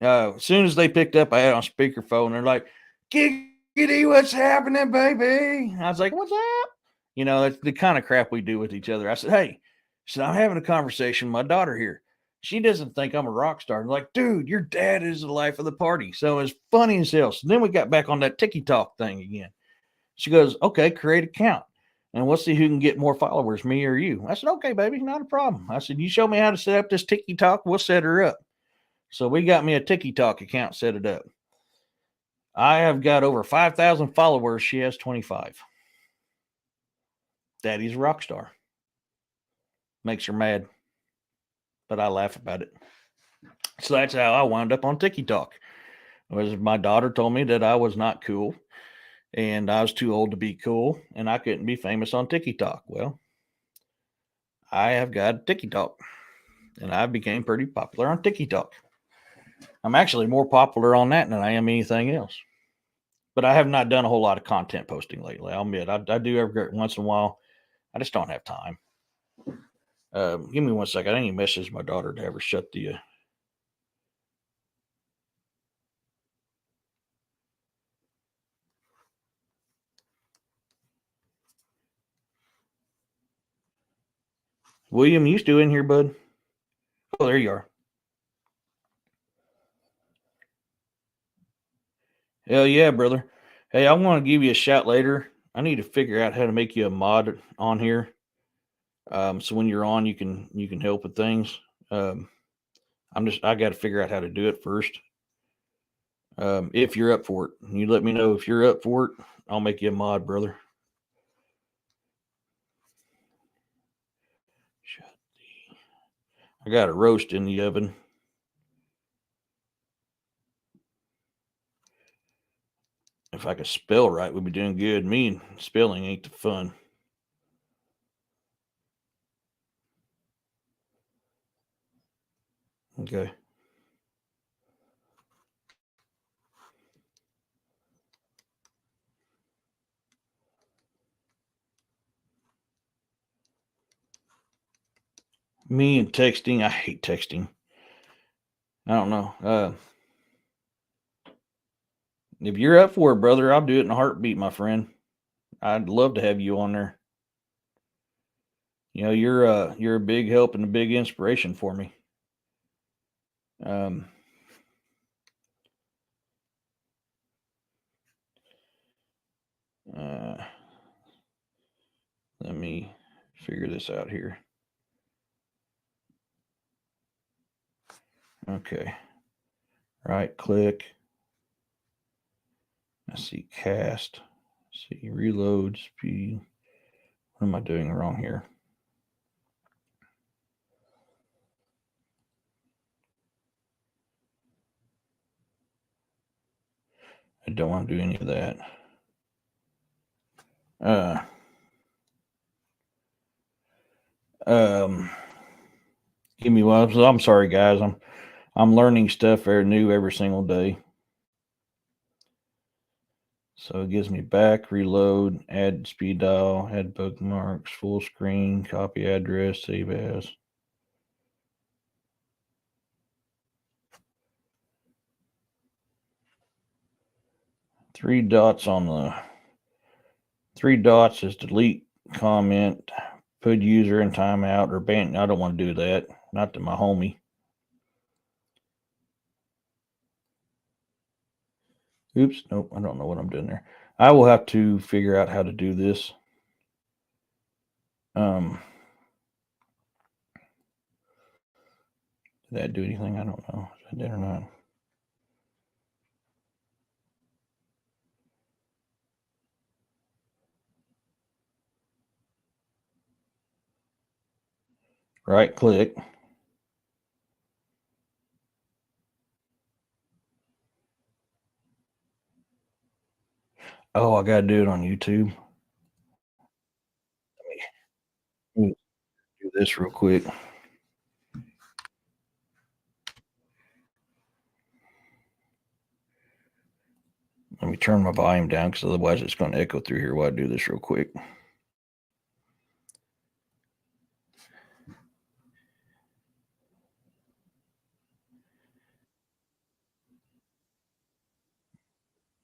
as soon as they picked up, I had it on speakerphone. They're like, "Giggity, what's happening, baby?" I was like, "What's up?" That's the kind of crap we do with each other. I said, "Hey," so I'm having a conversation with my daughter here. She doesn't think I'm a rock star. I'm like, "Dude, your dad is the life of the party." So it's funny as hell. So then we got back on that Tiki Talk thing again. She goes, "Okay, create account. And we'll see who can get more followers, me or you." I said, "Okay, baby, not a problem." I said, "You show me how to set up this Tiki Talk, we'll set her up." So we got me a Tiki Talk account, set it up. I have got over 5,000 followers. She has 25. Daddy's a rock star. Makes her mad, but I laugh about it. So that's how I wound up on Tiki Talk. Was my daughter told me that I was not cool and I was too old to be cool and I couldn't be famous on Tiki Talk. Well, I have got Tiki Talk and I became pretty popular on Tiki Talk. I'm actually more popular on that than I am anything else. But I have not done a whole lot of content posting lately. I'll admit I do every once in a while. I just don't have time. Give me one second. I need to message my daughter to have her shut the. William, you still in here, bud? Oh, there you are. Hell yeah, brother. Hey, I want to give you a shout later. I need to figure out how to make you a mod on here. So when you're on, you can help with things. Um, I got to figure out how to do it first. If you're up for it, you let me know if you're up for it. I'll make you a mod, brother. I got a roast in the oven. If I could spell right, we'd be doing good. Me and spelling ain't the fun. Okay. Me and texting. I hate texting. I don't know. If you're up for it, brother, I'll do it in a heartbeat, my friend. I'd love to have you on there. You're a big help and a big inspiration for me. Um, uh, let me figure this out here. Okay. Right click. I see cast. See reload speed. What am I doing wrong here? I don't want to do any of that. Uh, um, give me one. I'm sorry, guys. I'm learning stuff very new every single day. So it gives me back, reload, add speed dial, add bookmarks, full screen, copy address, save as. Three dots is delete comment, put user in timeout or ban. I don't want to do that. Not to my homie. Oops, nope, I don't know what I'm doing there. I will have to figure out how to do this. Did that do anything? I don't know. I did or not. Right click. Oh, I gotta do it on YouTube. Let me do this real quick. Let me turn my volume down because otherwise it's going to echo through here while I do this real quick.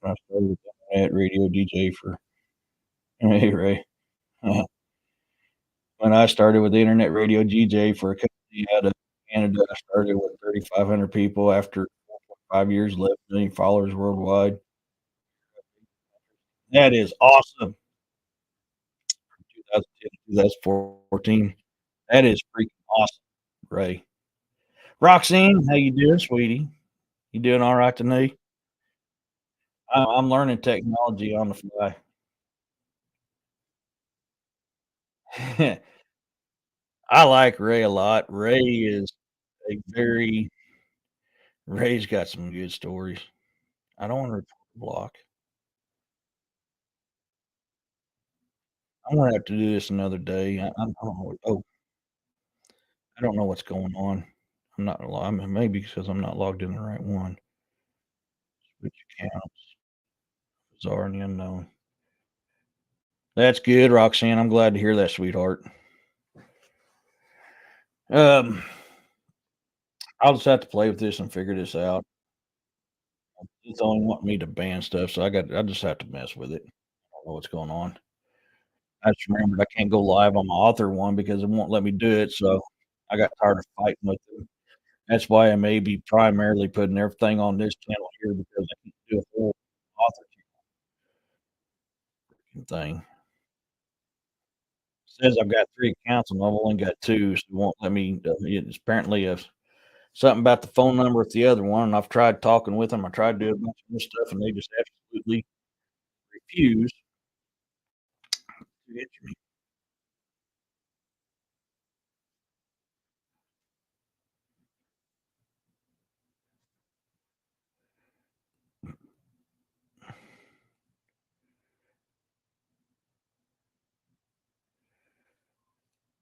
I started with internet radio DJ for hey Ray. When I started with the internet radio DJ for a company out of Canada, I started with 3,500 people. After 4.5 years, 11 million followers worldwide. That is awesome. 2010 to 2014. That is freaking awesome, Ray. Roxanne, how you doing, sweetie? You doing all right tonight? I'm learning technology on the fly. I like Ray a lot. Ray is a very Ray's got some good stories. I don't want to report the block. I'm gonna have to do this another day. I don't know. Oh, I don't know what's going on. I'm not. I mean, maybe because I'm not logged in the right one. Switch accounts. Bizarre and the unknown. That's good, Roxanne. I'm glad to hear that, sweetheart. Um, I'll just have to play with this and figure this out. It's only want me to ban stuff, so I just have to mess with it. I don't know what's going on. I just remembered I can't go live on my author one because it won't let me do it, so I got tired of fighting with them. That's why I may be primarily putting everything on this channel here because I can't do a full author thing. Says I've got 3 accounts and I've only got 2, so it won't let me, it's apparently something about the phone number with the other one, and I've tried talking with them. I tried to do a bunch of this stuff, and they just absolutely refuse to answer me.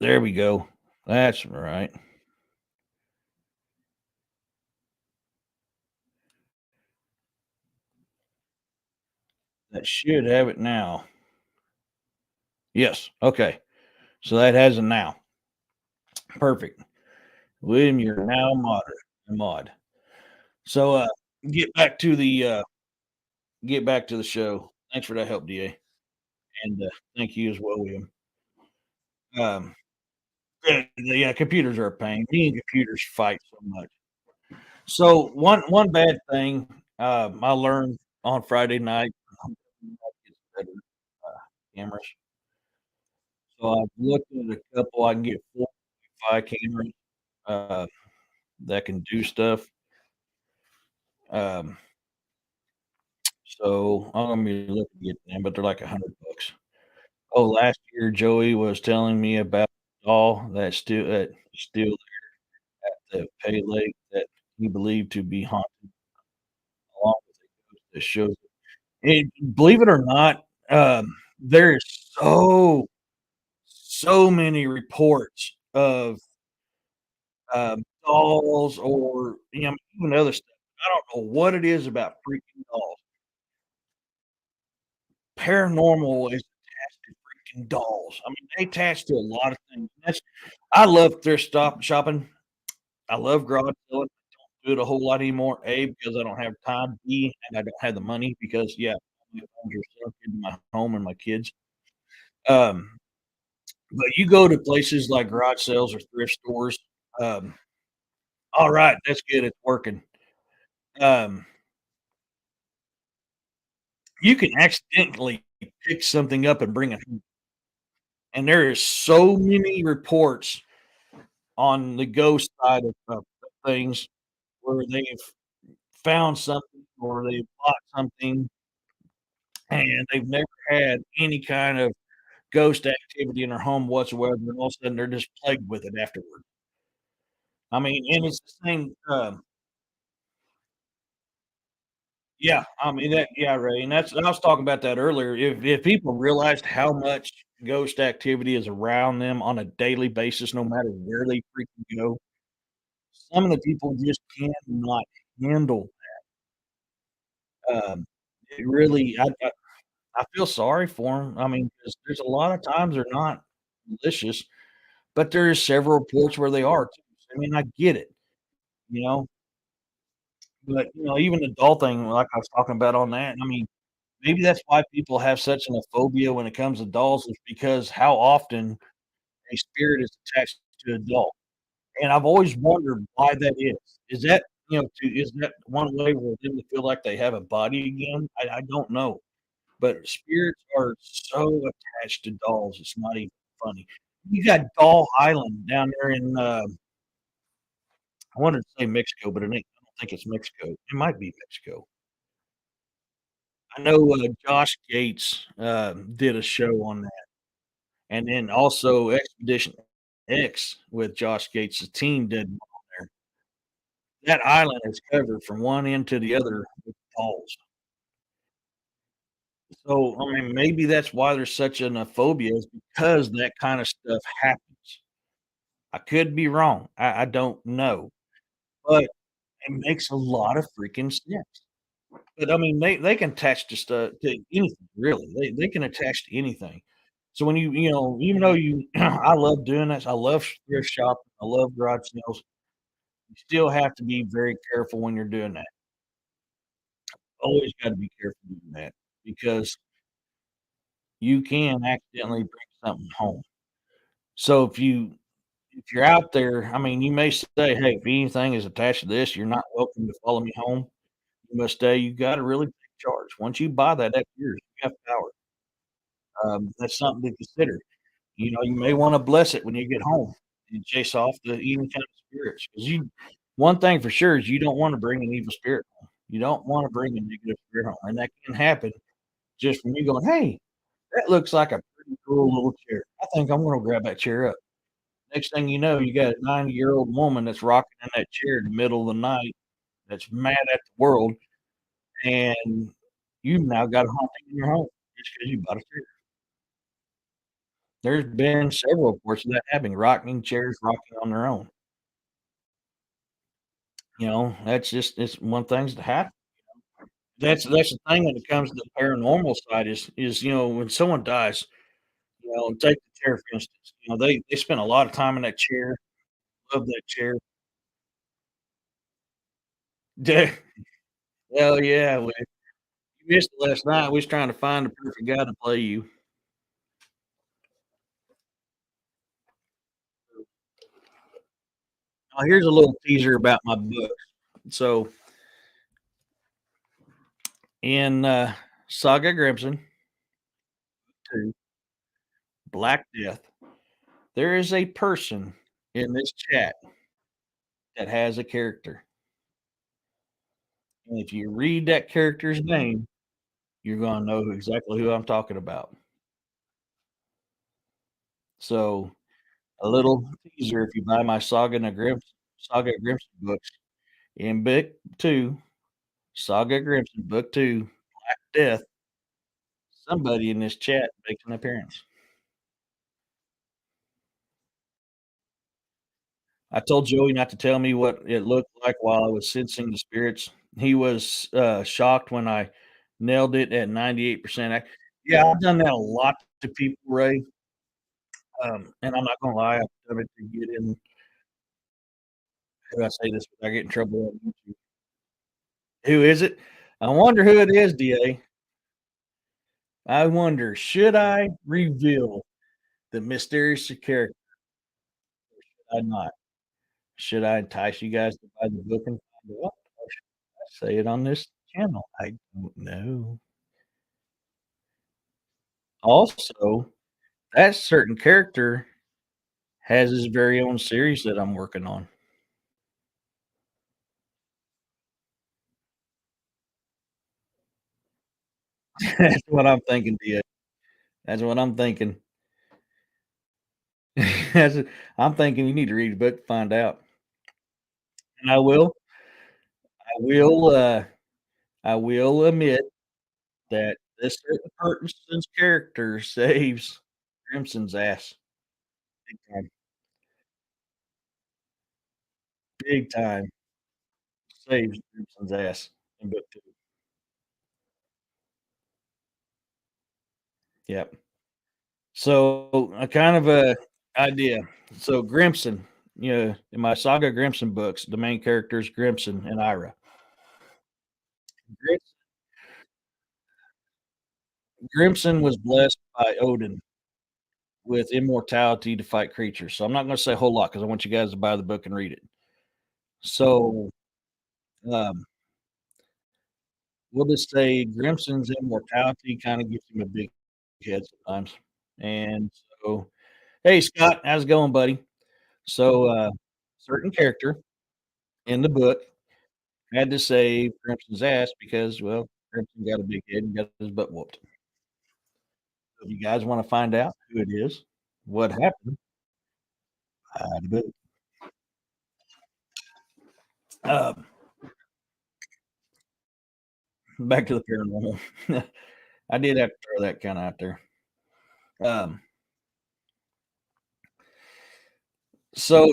There we go. That's right. That should have it now. Yes. Okay. So that has it now. Perfect. William, you're now a mod. So get back to the get back to the show. Thanks for that help, DA. And thank you as well, William. Um yeah, computers are a pain. Me and computers fight so much. So one bad thing I learned on Friday night better cameras. So I've looked at a couple. I can get 4 5 cameras uh, that can do stuff. Um, so I'm gonna be looking to get them, but they're like $100. Oh, last year Joey was telling me about a doll that's still at the Pay Lake that he believed to be haunted, along with a ghost that shows. Believe it or not, there is so many reports of dolls or even other stuff. I don't know what it is about freaking dolls. Paranormal is attached to freaking dolls. I mean, they attach to a lot of things. I love thrift shopping. I love garage selling. Do it a whole lot anymore. A, because I don't have time. B, and I don't have the money because yeah, my funds are sunk into my home and my kids. Um, but you go to places like garage sales or thrift stores. Um, all right, that's good. It's working. Um, you can accidentally pick something up and bring it home. And there is so many reports on the ghost side of things where they've found something or they bought something and they've never had any kind of ghost activity in their home whatsoever, and all of a sudden they're just plagued with it afterward. I mean, and it's the same, yeah, I mean, yeah, Ray, and that's I was talking about that earlier. If people realized how much ghost activity is around them on a daily basis, no matter where they freaking go, some of the people just cannot handle, um, it really I feel sorry for them. I mean, 'cause there's a lot of times they're not malicious, but there's several reports where they are too. So, I mean, I get it, you know, but, even the doll thing, like I was talking about on that, I mean, maybe that's why people have such a phobia when it comes to dolls is because how often a spirit is attached to a doll, and I've always wondered why that is. Is that, is that one way for them to feel like they have a body again? I don't know. But spirits are so attached to dolls, it's not even funny. You got Doll Island down there in, I wanted to say Mexico, but I don't think it's Mexico. It might be Mexico. I know, Josh Gates, did a show on that, and then also Expedition X with Josh Gates' team did one there. That island is covered from one end to the other with dolls. So, I mean, maybe that's why there's such an, phobia is because that kinda stuff happens. I could be wrong. I don't know, but it makes a lot of freaking sense. But, I mean, they can attach to anything, really. They can attach to anything. So when even though I love doing this, I love thrift shopping, I love garage sales, you still have to be very careful when you're doing that. Always gotta be careful doing that because you can accidentally bring something home. So if you're out there, I mean, you may say, "Hey, if anything is attached to this, you're not welcome to follow me home. You must stay." You gotta really take charge. Once you buy that, that's yours. You have power. That's something to consider. You may wanna bless it when you get home and chase off the evil kind of spirits. Because one thing for sure is you don't wanna bring an evil spirit home. You don't wanna bring a negative spirit home, and that can happen just from you going, "Hey, that looks like a pretty cool little chair. I think I'm gonna grab that chair up." Next thing you know, you got a 90-year-old woman that's rocking in that chair in the middle of the night that's mad at the world, and you've now got a haunting in your home just 'cause you bought a chair. There's been several reports of that happening, rocking chairs rocking on their own. That's just it's one things that happen. That's the thing when it comes to the paranormal side is, when someone dies, take the chair for instance, they spend a lot of time in that chair, love that chair. Hell yeah, we you missed it last night, we was trying to find the perfect guy to play you. Here's a little teaser about my book. So, in, Saga Grimson 2, Black Death, there is a person in this chat that has a character, and if you read that character's name, you're gonna know exactly who I'm talking about. So, a little teaser, if you buy my Saga Grimson books, in book 2, Saga Grimson, book 2, Black Death, somebody in this chat makes an appearance. I told Joey not to tell me what it looked like while I was sensing the spirits. He was, shocked when I nailed it at 98% yeah, I've done that a lot to people, Ray, and I'm not gonna lie, I've done it to get in how do I say this without getting in trouble on YouTube? Who is it? I wonder who it is, DA. I wonder, should I reveal the mysterious character or should I not? Should I entice you guys to buy the book and find out? Or should I say it on this channel? I don't know. Also, that certain character has his very own series that I'm working on. That's what I'm thinking, DA. That's what I'm thinking. That's I'm thinking you need to read the book to find out. And I will, I will admit that this certain person's character saves Crimson's ass big time, big time, saves Crimson's ass in book 2. Yep. So, a kind of a idea. So, Grimson, in my Saga Grimson books, the main character is Grimson and Ira. Grims Grimson was blessed by Odin with immortality to fight creatures. So, I'm not gonna say a whole lot because I want you guys to buy the book and read it. So, um, we'll just say Grimson's immortality kinda gives him a big head sometimes. And so, "Hey, Scott, how's it going, buddy?" So, certain character in the book had to save Crimson's ass because, well, Crimson got a big head and got his butt whooped. So if you guys wanna find out who it is, what happened, the book. Um, Back to the paranormal. I did have to throw that kinda out there. Um, so,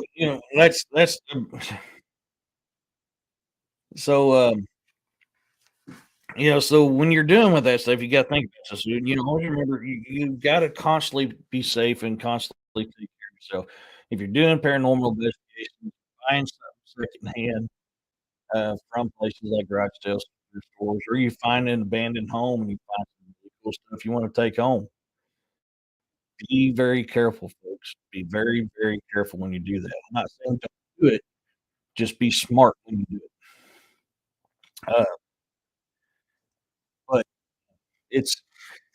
so, so when you're doing with that stuff, you gotta think about this, dude. Always remember you gotta constantly be safe and constantly take care of yourself. If you're doing paranormal investigations, find something secondhand, from places like garage sales, or stores, or you find an abandoned home and you find some really cool stuff you wanna take home. Be very careful, folks. Be very, very careful when you do that. I'm not saying don't do it, just be smart when you do it. Uh, but it's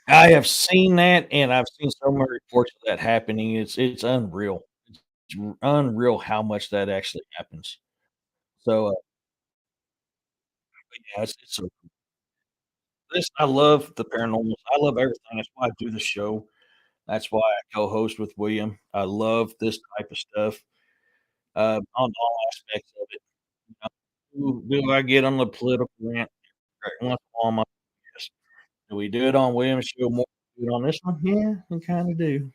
I have seen that, and I've seen so many reports of that happening. It's unreal. It's unreal how much that actually happens. So, yeah, it's so I love the paranormal. I love everything. That's why I do the show. That's why I co-host with William. I love this type of stuff, on all aspects of it. Do I get on the political rant every once in a while? Yes. Do we do it on William's show more than we do it on this one? Yeah, we kinda do.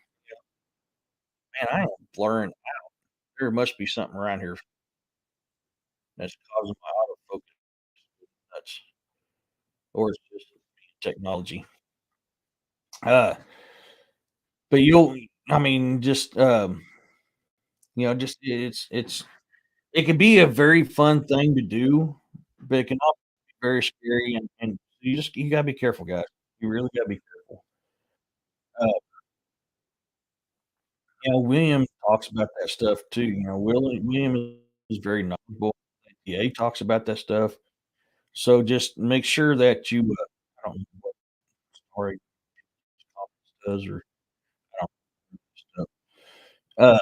Yeah. Man, I am blurring. There must be something around here that's causing my autofocus nuts, or it's just technology. Uh, but I mean, just it can be a very fun thing to do, but it can also be very scary, and you gotta be careful, guys. You really gotta be careful. Uh, William talks about that stuff too. William is very knowledgeable. Yeah, he talks about that stuff. So just make sure that I don't know what story does, or I don't know stuff. Uh,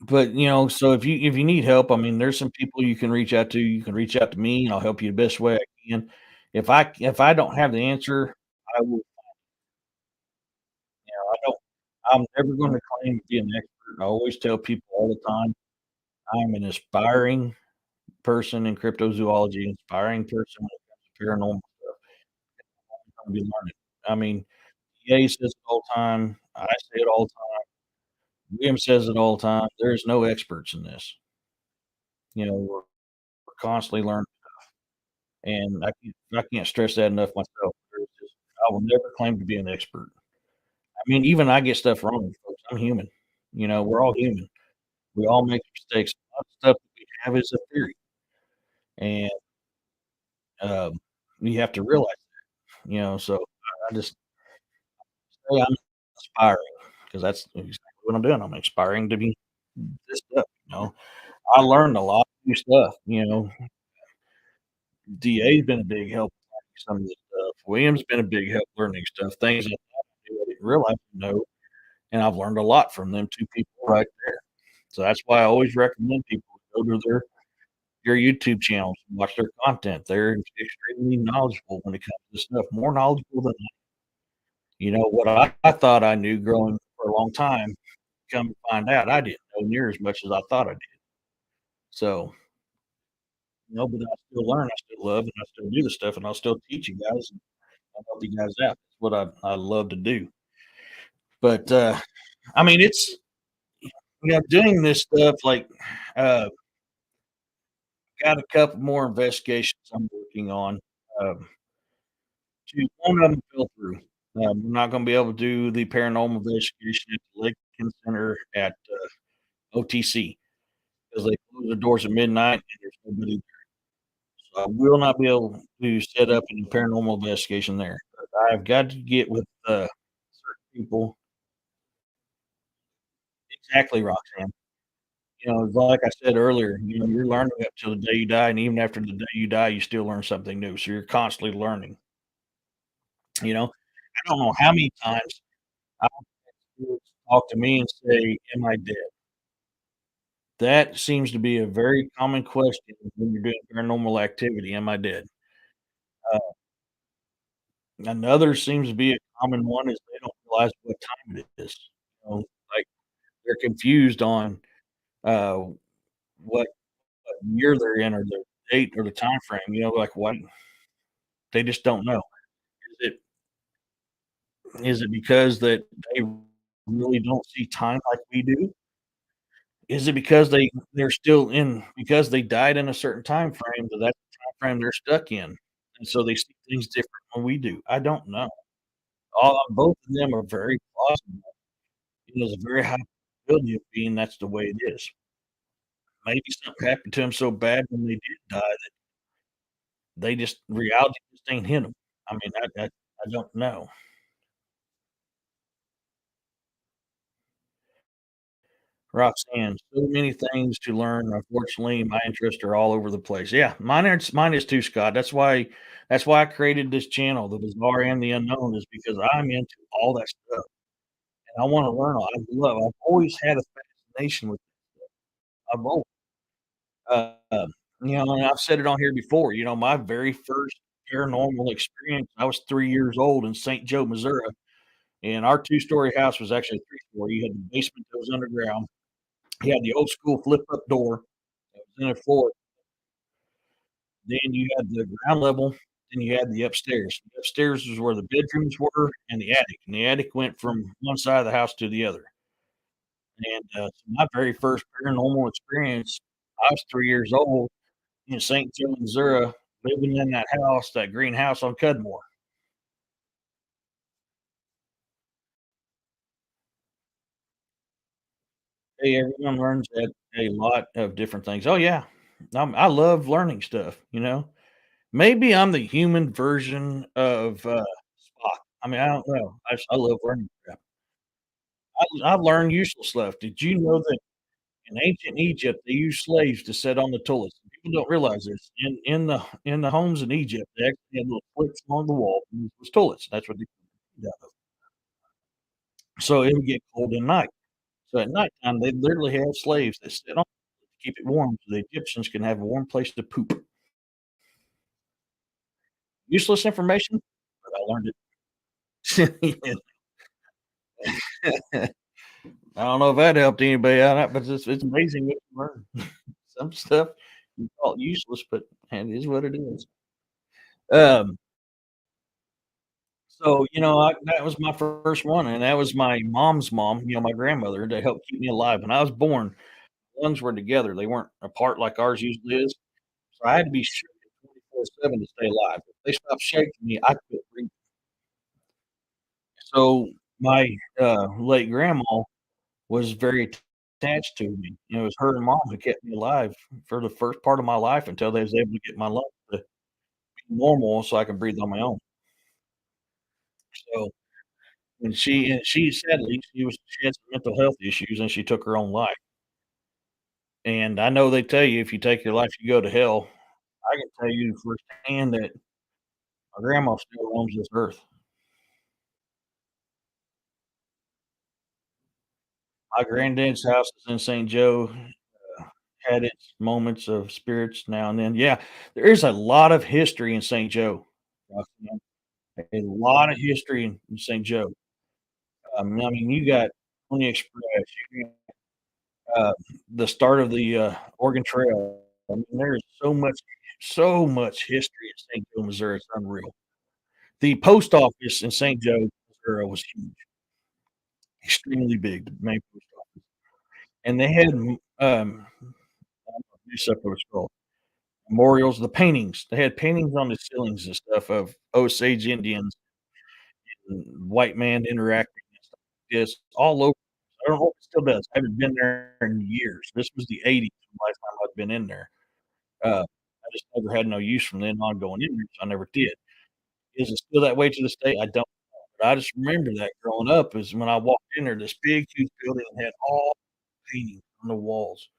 but, so if you need help, I mean, there's some people you can reach out to. You can reach out to me, and I'll help you the best way I can. If I don't have the answer, I will. I don't. I'm never going to claim to be an expert. I always tell people all the time, I'm an aspiring person in cryptozoology, inspiring person when it comes to paranormal stuff. I'm gonna be learning. I mean, EA says it all the time. I say it all the time. William says it all the time. There's no experts in this. We're constantly learning, and I can't stress that enough myself. I will never claim to be an expert. I mean, even I get stuff wrong, folks. I'm human. We're all human. We all make mistakes. A lot of stuff that we have is a theory, and, you have to realize so I just say I'm aspiring, because that's exactly what I'm doing. I'm aspiring to be this stuff. I learned a lot of new stuff. DA's been a big help learning some of this stuff. William's been a big help learning stuff, things that I didn't realize I know, and I've learned a lot from them 2 people right there. So that's why I always recommend people go to their your YouTube channels, watch their content. They're extremely knowledgeable when it comes to stuff, more knowledgeable than what I thought I knew growing for a long time. Come to find out, I didn't know near as much as I thought I did. So, but I still learn, I still love, and I still do the stuff, and I'll still teach you guys and I'll help you guys out. That's what I love to do. But I mean, it's doing this stuff like got a couple more investigations I'm working on. Um, One of them fell through. We're not gonna be able to do the paranormal investigation at the Lincoln Center at, OTC because they close their doors at midnight and there's nobody there. So I will not be able to set up any paranormal investigation there. But I've got to get with, certain people. Exactly, Roxanne. Like I said earlier, you're learning up till the day you die, and even after the day you die, you still learn something new, so you're constantly learning, you know? I don't know how many times I've had spirits talk to me and say, "Am I dead?" That seems to be a very common question when you're doing paranormal activity, "Am I dead?" Uh, Another seems to be a common one is they don't realize what time it is, like, they're confused on, uh, what year they're in or the date or the time frame, like, what they just don't know. Is it because that they really don't see time like we do? Is it because they're still in because they died in a certain time frame that that's the time frame they're stuck in, and so they see things different when we do? I don't know. Both of them are very plausible, and there's a very high probability of being that's the way it is. Maybe something happened to them so bad when they did die that they just reality just ain't hit them. I mean, I don't know. Roxanne, so many things to learn. Unfortunately, my interests are all over the place. Yeah, mine is too, Scott. That's why I created this channel, The Bizarre and the Unknown, is because I'm into all that stuff, and I wanna learn all I've always had a fascination with I've always, and I've said it on here before, my very first paranormal experience, I was 3 years old in St. Joe, Missouri, and our two-story house was actually a three-story. You had the basement that was underground. You had the old school flip-up door that was in a floor. Then you had the ground level, then you had the upstairs. The upstairs is where the bedrooms were and the attic went from one side of the house to the other. And, so my very first paranormal experience, I was 3 years old in St. Joe, Missouri, living in that house, that green house on Cudmore. Hey, everyone learns at a lot of different things. Oh, yeah. I love learning stuff. Maybe I'm the human version of, Spock. I mean, I don't know. I love learning stuff. I learned useful stuff. Did you know that in ancient Egypt, they used slaves to sit on the toilets? People don't realize this. In the homes in Egypt, they actually had little slits along the wall, and these was toilets. That's what they did out of. So it would get cold at night. So at nighttime, they literally have slaves that sit on it to keep it warm so the Egyptians can have a warm place to poop. Useless information, but I learned it. I don't know if that helped anybody out, but it's amazing what you learn. Some stuff you call it useless, but man, it is what it is. Um, so, that was my first one, and that was my mom's mom, my grandmother, to help keep me alive. When I was born, lungs were together, they weren't apart like ours usually is, so I had to be shaken 24/7 to stay alive. If they stopped shaking me, I couldn't breathe. So, my, late grandma was very attached to me. It was her and mom who kept me alive for the first part of my life until they was able to get my lungs to be normal so I could breathe on my own. So, when she sadly, she had some mental health issues and she took her own life. And I know they tell you if you take your life, you go to hell. I can tell you firsthand that my grandma still roams this earth. My granddad's house is in St. Joe. had its moments of spirits now and then. Yeah, there is a lot of history in St. Joe. Roxanne. A lot of history in St. Joe. I mean, you got Pony Express, you got, the start of the, Oregon Trail. I mean, there is so much history in St. Joe, Missouri, it's unreal. The post office in St. Joe, Missouri was huge, extremely big, the main post office, and they had, this stuff was called memorials, the paintings. They had paintings on the ceilings and stuff of Osage Indians and white man interacting and stuff like this all over. I don't know if it still does. I haven't been there in years. This was the '80s the last time I'd been in there. I just never had no use from then on going in there, so I never did. Is it still that way to this day? I don't know, but I just remember that growing up is when I walked in there, this big, huge building had all paintings on the walls,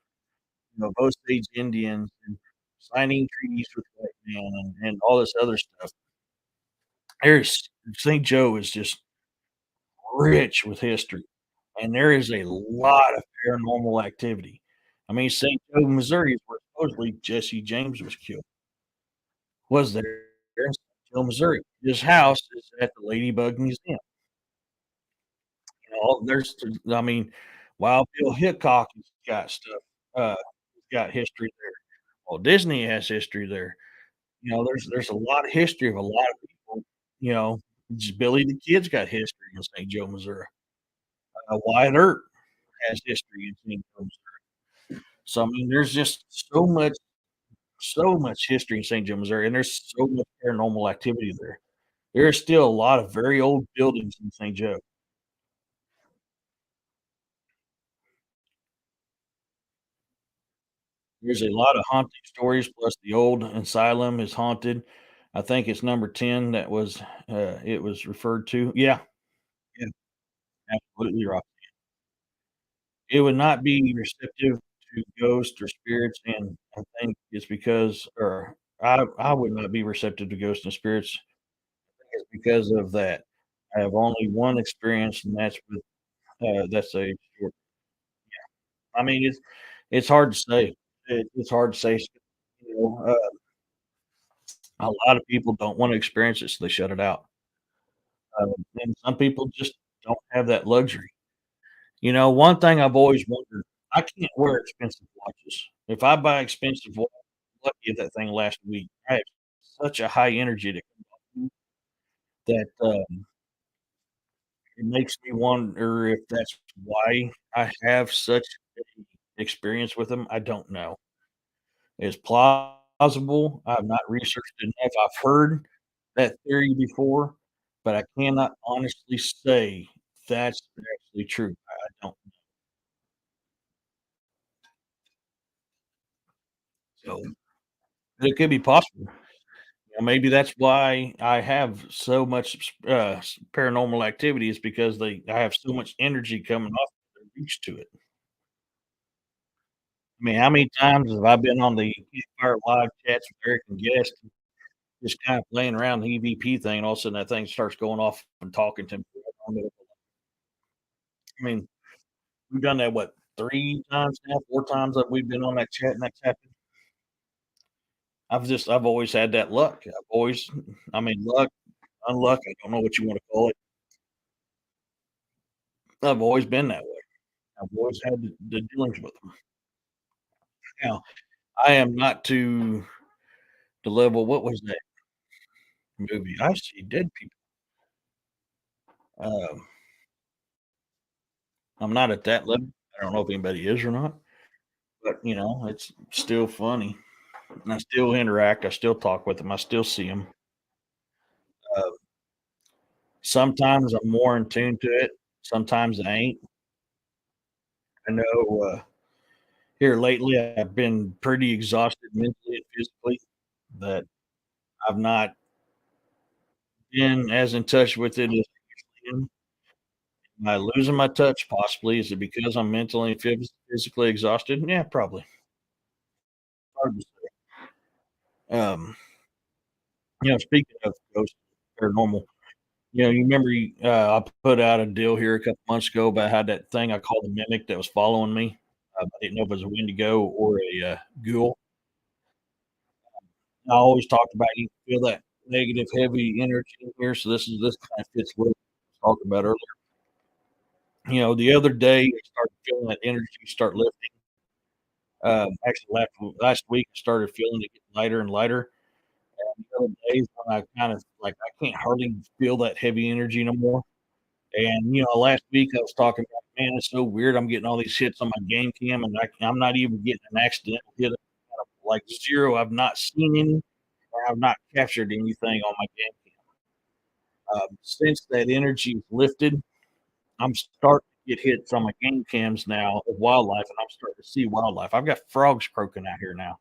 of Osage Indians and signing treaties with white man and all this other stuff. There's St. Joe is just rich with history, and there is a lot of paranormal activity. I mean, St. Joe, Missouri is where supposedly Jesse James was there in St. Joe, Missouri. His house is at the Ladybug Museum. You know, I mean, Wild Bill Hickok has got stuff, he's got history there. Well, Disney has history there. You know, there's a lot of history of a lot of people, you know, just Billy the Kid's got history in St. Joe, Missouri. Wyatt Earp has history in St. Joe, Missouri. So, I mean, there's just so much history in St. Joe, Missouri, and there's so much paranormal activity there. There's still a lot of very old buildings in St. Joe. There's a lot of haunting stories, plus the old asylum is haunted. I think it's number 10 that was, it was referred to. Yeah, yeah, absolutely right. It would not be receptive to ghosts or spirits, and I think it's because or I would not be receptive to ghosts and spirits. It's because of that. I have only one experience, and that's a short. I mean, it's hard to say. It's hard to say, you know, a lot of people don't wanna experience it, so they shut it out. And some people just don't have that luxury. You know, one thing I've always wondered, I can't wear expensive watches. If I buy expensive watch, lucky if that thing lasts a week. I have such a high energy that comes off me that, it makes me wonder if that's why I have such a experience with them. I don't know. It's plausible. I've not researched it enough. I've heard that theory before, but I cannot honestly say that's actually true. I don't know. But it could be possible. You know, maybe that's why I have so much paranormal activity is because I have so much energy coming off. They're used to it. I mean, how many times have I been on the Campfire Live chats with Eric and Guest, just kind of playing around the EVP thing, and all of a sudden that thing starts going off and talking to me. I mean, we've done that, what, 3 times now, 4 times that we've been on that chat and that's happened. I've always had that luck. I mean, luck, unluck, I don't know what you wanna call it. I've always been that way. I've always had the dealings with them. Now, I am not to the level what was that movie? I see dead people. Um, I'm not at that level. I don't know if anybody is or not, but, you know, it's still funny, and I still interact, I still talk with them, I still see 'em. Uh, sometimes I'm more in tune to it, sometimes I ain't. I know, here lately, I've been pretty exhausted mentally and physically that I've not been as in touch with it as I usually am. Am I losing my touch? Possibly. Is it because I'm mentally and physically exhausted? Yeah, probably. Hard to say. Speaking of ghosts, paranormal, you remember I put out a deal here a couple months ago about how that thing I called the mimic that was following me. I didn't know if it was a Wendigo or a ghoul. I always talked about you feel that negative, heavy energy in here. So this kind of fits what I was talking about earlier. The other day I started feeling that energy start lifting. Actually, last week I started feeling it get lighter and lighter. And the other days when I kind of like I can't hardly feel that heavy energy no more. And last week I was talking about, man, it's so weird. I'm getting all these hits on my game cam, and I'm not even getting an accidental hit. Like zero. I've not seen any. Or I've not captured anything on my game cam. Since that energy's lifted, I'm starting to get hits on my game cams now of wildlife, and I'm starting to see wildlife. I've got frogs croaking out here now,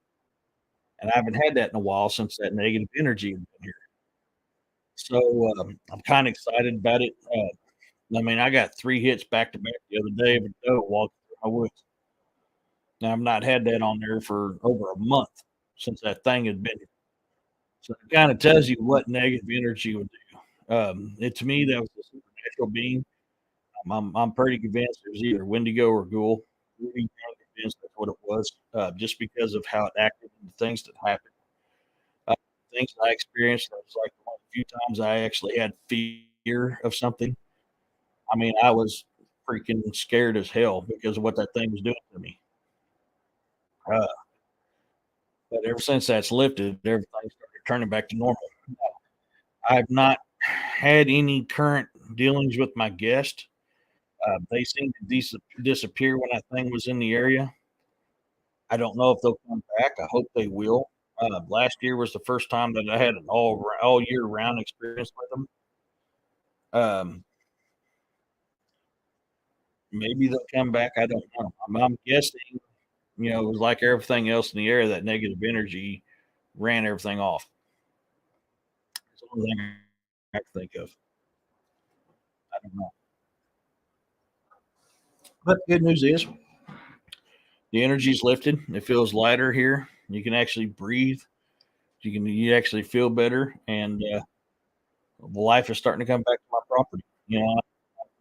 and I haven't had that in a while since that negative energy has been here. So I'm kind of excited about it. I mean, I got 3 hits back to back the other day of a doe walking through my woods. Now I've not had that on there for over a month since that thing had been here. So it kinda tells you what negative energy would do. It to me, that was a supernatural being. I'm pretty convinced it was either Wendigo or Ghoul. Pretty dang convinced that's what it was, just because of how it acted and the things that happened. Uh, Things I experienced, it was like one of the few times I actually had fear of something. I mean, I was freaking scared as hell because of what that thing was doing to me. Uh, but ever since that's lifted, everything started turning back to normal. I've not had any current dealings with my guest. They seem to disappear when that thing was in the area. I don't know if they'll come back. I hope they will. Last year was the first time that I had an all year round experience with them. Um, Maybe they'll come back. I don't know. I'm guessing. It was like everything else in the area. That negative energy ran everything off. It's the only thing I can think of. I don't know. But the good news is the energy's lifted. It feels lighter here. You can actually breathe. You actually feel better, and the life is starting to come back to my property.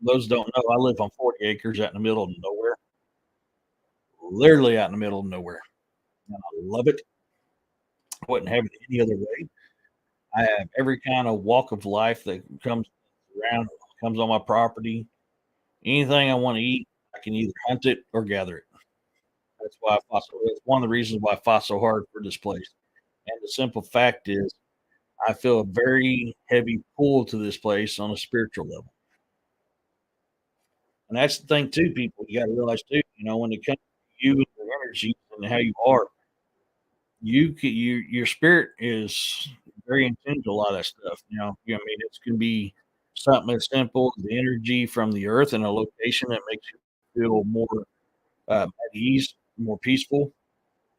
Those don't know. I live on 40 acres out in the middle of nowhere, literally out in the middle of nowhere. And I love it. I wouldn't have it any other way. I have every kind of walk of life that comes on my property. Anything I want to eat, I can either hunt it or gather it. That's why I fought so. It's one of the reasons why I fought so hard for this place. And the simple fact is, I feel a very heavy pull to this place on a spiritual level. And that's the thing too, people. You got to realize too. When it comes to you and your energy and how you are, your spirit is very in tune to a lot of that stuff. I mean, it can be something as simple as the energy from the earth and a location that makes you feel more at ease, more peaceful,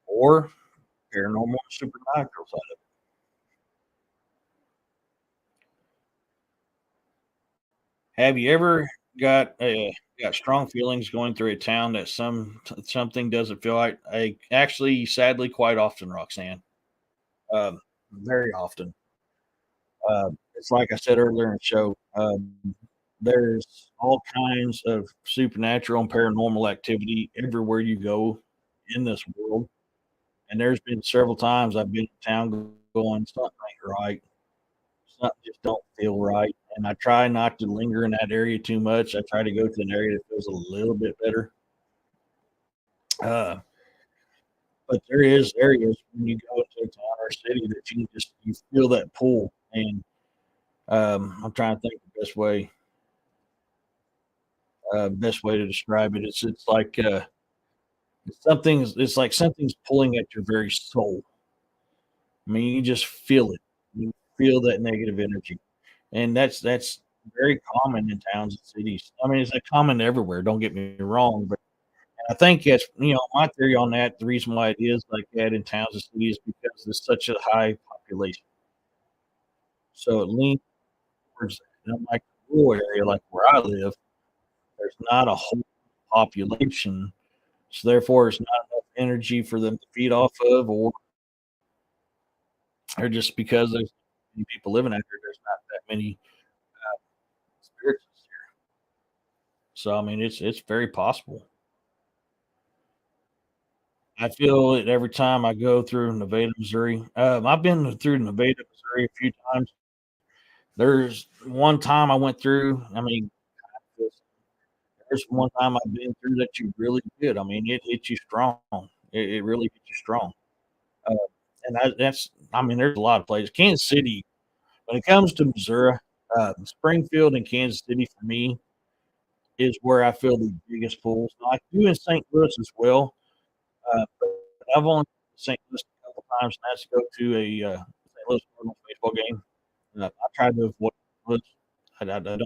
or paranormal, supernatural side of it. Have you ever got strong feelings going through a town that something doesn't feel like? I actually, sadly, quite often, Roxanne, very often. It's like I said earlier in the show. There's all kinds of supernatural and paranormal activity everywhere you go in this world, and there's been several times I've been in town going, something ain't right. Something just don't feel right, and I try not to linger in that area too much. I try to go to an area that feels a little bit better. Uh, but there is areas when you go into a town or city that you feel that pull, and I'm trying to think the best way to describe it. It's like it's like something's pulling at your very soul. I mean, you just feel it. You feel that negative energy, and that's very common in towns and cities. I mean, it's, common everywhere, don't get me wrong, but I think it's my theory on that, the reason why it is like that in towns and cities is because there's such a high population. So it leans towards that. Unlike the rural area, like where I live, there's not a whole population, so therefore it's not enough energy for them to feed off of, or just because there's many people living out there, there's not that many spirits here. So I mean, it's very possible. I feel it every time I go through Nevada, Missouri. I've been through Nevada, Missouri a few times. There's one time I went through, I mean, there's one time I've been through that you really did. I mean, it hit you strong. It really hit you strong. Uh, and that's, I mean, there's a lot of places. Kansas City, when it comes to Missouri, Springfield and Kansas City for me is where I feel the biggest pulls. I do in St. Louis as well, but I've only been to St. Louis a couple times, and that's to go to a St. Louis Cardinals baseball game. I try to avoid Louis. I don't.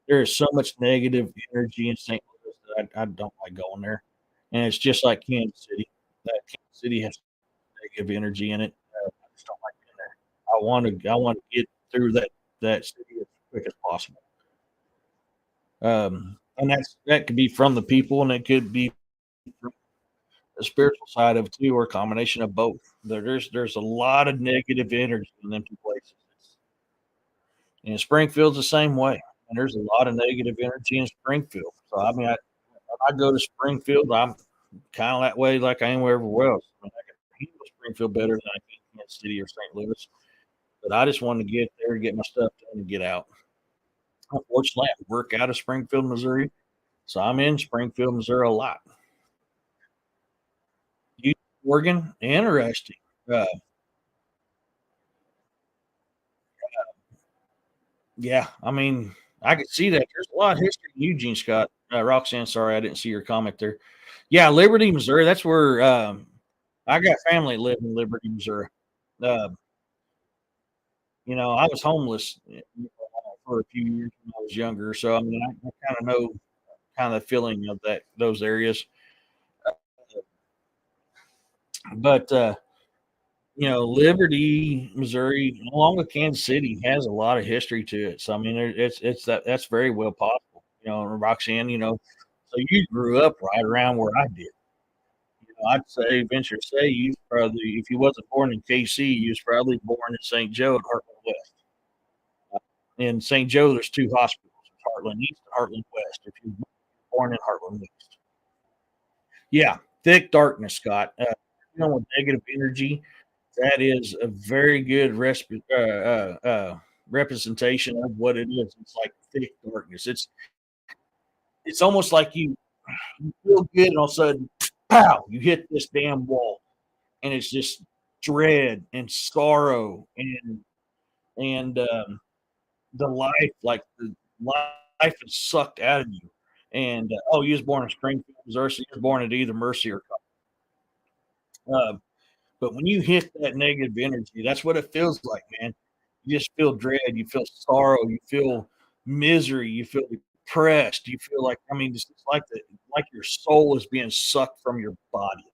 There is so much negative energy in St. Louis that I don't like going there, and it's just like Kansas City. That Kansas City has negative energy in it. I just don't like being there. I want to get through that city as quick as possible. And that could be from the people, and it could be from the spiritual side of it too, or a combination of both. There's a lot of negative energy in them two places. And Springfield's the same way. And there's a lot of negative energy in Springfield. So I mean, when I go to Springfield, I'm kind of that way like I am everywhere else. I mean, I can handle Springfield better than I can Kansas City or St. Louis. But I just wanted to get there, get my stuff done, and get out. Unfortunately, I work out of Springfield, Missouri, so I'm in Springfield, Missouri a lot. You, Oregon, interesting. Uh, yeah, I mean, I could see that. There's a lot of history in Eugene, Scott. Roxanne, sorry, I didn't see your comment there. Yeah, Liberty, Missouri. That's where I got family that live in Liberty, Missouri. Uh, I was homeless for a few years when I was younger, so I mean, I kind of know kind of the feeling of those areas. But Liberty, Missouri, along with Kansas City, has a lot of history to it. So I mean, it's that's very well possible. And Roxanne, so you grew up right around where I did. I'd say, venture to say, you probably, if you wasn't born in KC, you was probably born in St. Joe at Heartland West. In St. Joe, there's two hospitals: Heartland East and Heartland West. If you're born in Heartland West, yeah, thick darkness, Scott. With negative energy, that is a very good representation of what it is. It's like thick darkness. It's almost like you feel good, and all of a sudden, pow! You hit this damn wall, and it's just dread and sorrow and the life, like the life is sucked out of you. And oh, you was born in Springfield, Missouri. So you was born at either Mercy or but when you hit that negative energy, that's what it feels like, man. You just feel dread, you feel sorrow, you feel misery, you feel depressed, you feel like, I mean, it's like your soul is being sucked from your body.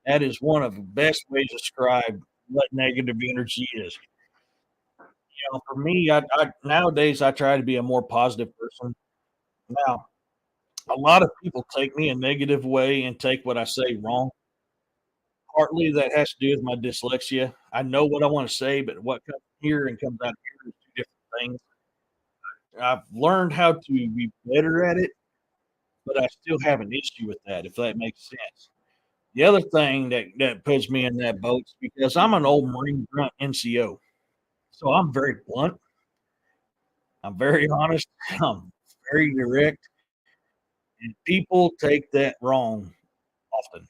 That is one of the best ways to describe what negative energy is. For me, I nowadays I try to be a more positive person. Now, a lot of people take me a negative way and take what I say wrong. Partly that has to do with my dyslexia. I know what I want to say, but what comes here and comes out here is two different things. I've learned how to be better at it, but I still have an issue with that, if that makes sense. The other thing that puts me in that boat is because I'm an old Marine grunt NCO. So I'm very blunt. I'm very honest. I'm very direct. And people take that wrong often.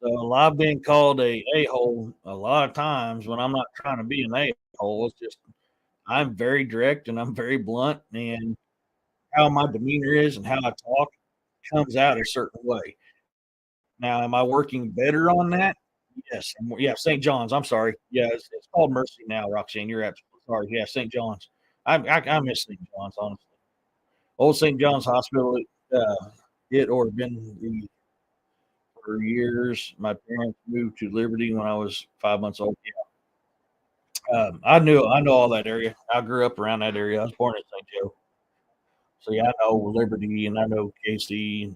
So a lot of being called a hole a lot of times when I'm not trying to be an a hole. It's just I'm very direct and I'm very blunt, and how my demeanor is and how I talk comes out a certain way. Now, am I working better on that? Yes. Yeah, St. John's. I'm sorry. Yeah, it's called Mercy now, Roxanne. You're absolutely sorry. Yeah, St. John's. I miss St. John's, honestly. Old St. John's Hospital, it or been for years. My parents moved to Liberty when I was 5 months old. Yeah. I know all that area. I grew up around that area. I was born in St. Joe. So yeah, I know Liberty and I know KC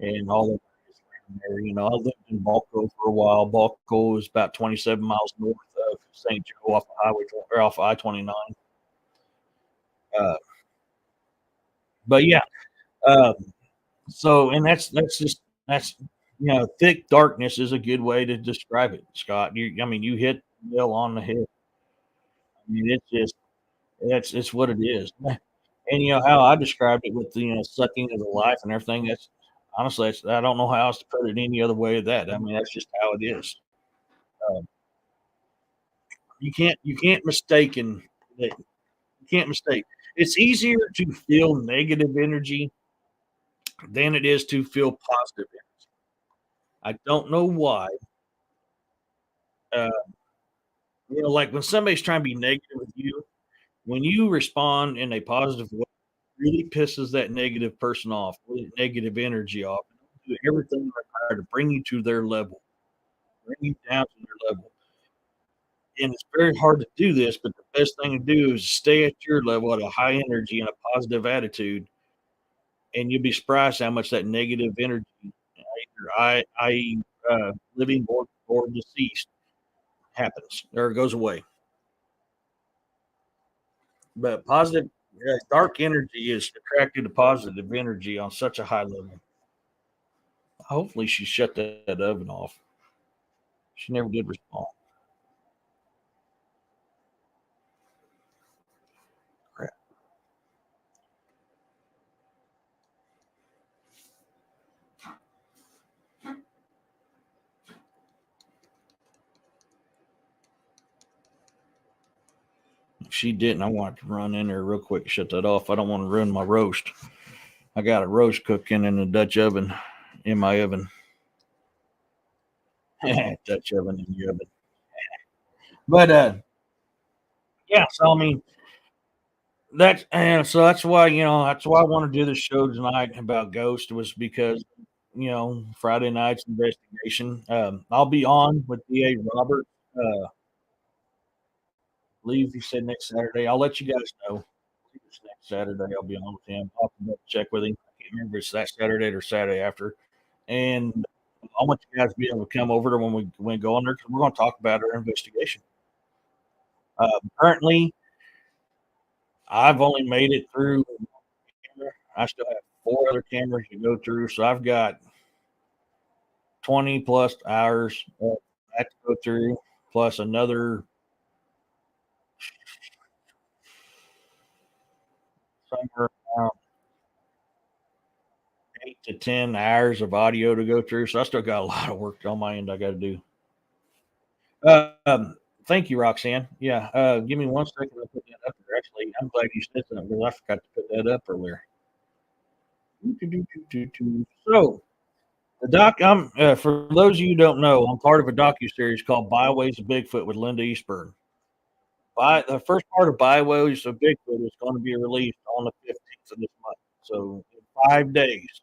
and all of there. I lived in Balco for a while. Balco is about 27 miles north of St. Joe off the highway or off I-29. Uh, but yeah, um, So, and that's just that's thick darkness is a good way to describe it, Scott. I mean, you hit the nail on the head. I mean, it's just it's what it is. And how I described it with the sucking of the life and everything. That's honestly, I don't know how else to put it any other way than that. I mean, that's just how it is. Uh, you can't mistaken that. You can't mistake. It's easier to feel negative energy than it is to feel positive energy. I don't know why. Uh, like when somebody's trying to be negative with you, when you respond in a positive way, it really pisses that negative person off, really negative energy off. Do everything required to bring you to their level, bring you down to their level. And it's very hard to do this, but the best thing to do is stay at your level at a high energy and a positive attitude, and you'll be surprised how much that negative energy, either I living or deceased, happens or goes away. But positive, dark energy is attracted to positive energy on such a high level. Hopefully, she shut that oven off. She never did respond. Crap. If she didn't, I want to run in there real quick and shut that off. I don't want to ruin my roast. I got a roast cooking in the Dutch oven in my oven. Dutch oven in the oven. But yeah. So I mean, that's why that's why I want to do this show tonight about Ghost was because Friday night's investigation. I'll be on with DA Robert. Leave he said next Saturday. I'll let you guys know. I think it's next Saturday. I'll be on with him. I'll have to check with him. I can't remember if it's that Saturday or Saturday after. And I want you guys to be able to come over to when we go on there because we're going to talk about our investigation. Currently, I've only made it through. I still have four other cameras to go through, so I've got 20 plus hours I have to go through, plus another somewhere around 8 to 10 hours of audio to go through. So I still got a lot of work on my end I got to do. Um, Thank you, Roxanne. Yeah, give me 1 second. I'll put that up there. Actually, I'm glad you said something because I forgot to put that up earlier. So the doc, I'm for those of you who don't know, I'm part of a docu series called Byways of Bigfoot with Linda Eastburn. By the first part of Byways of Bigfoot is going to be released on the 15th of this month. So in 5 days,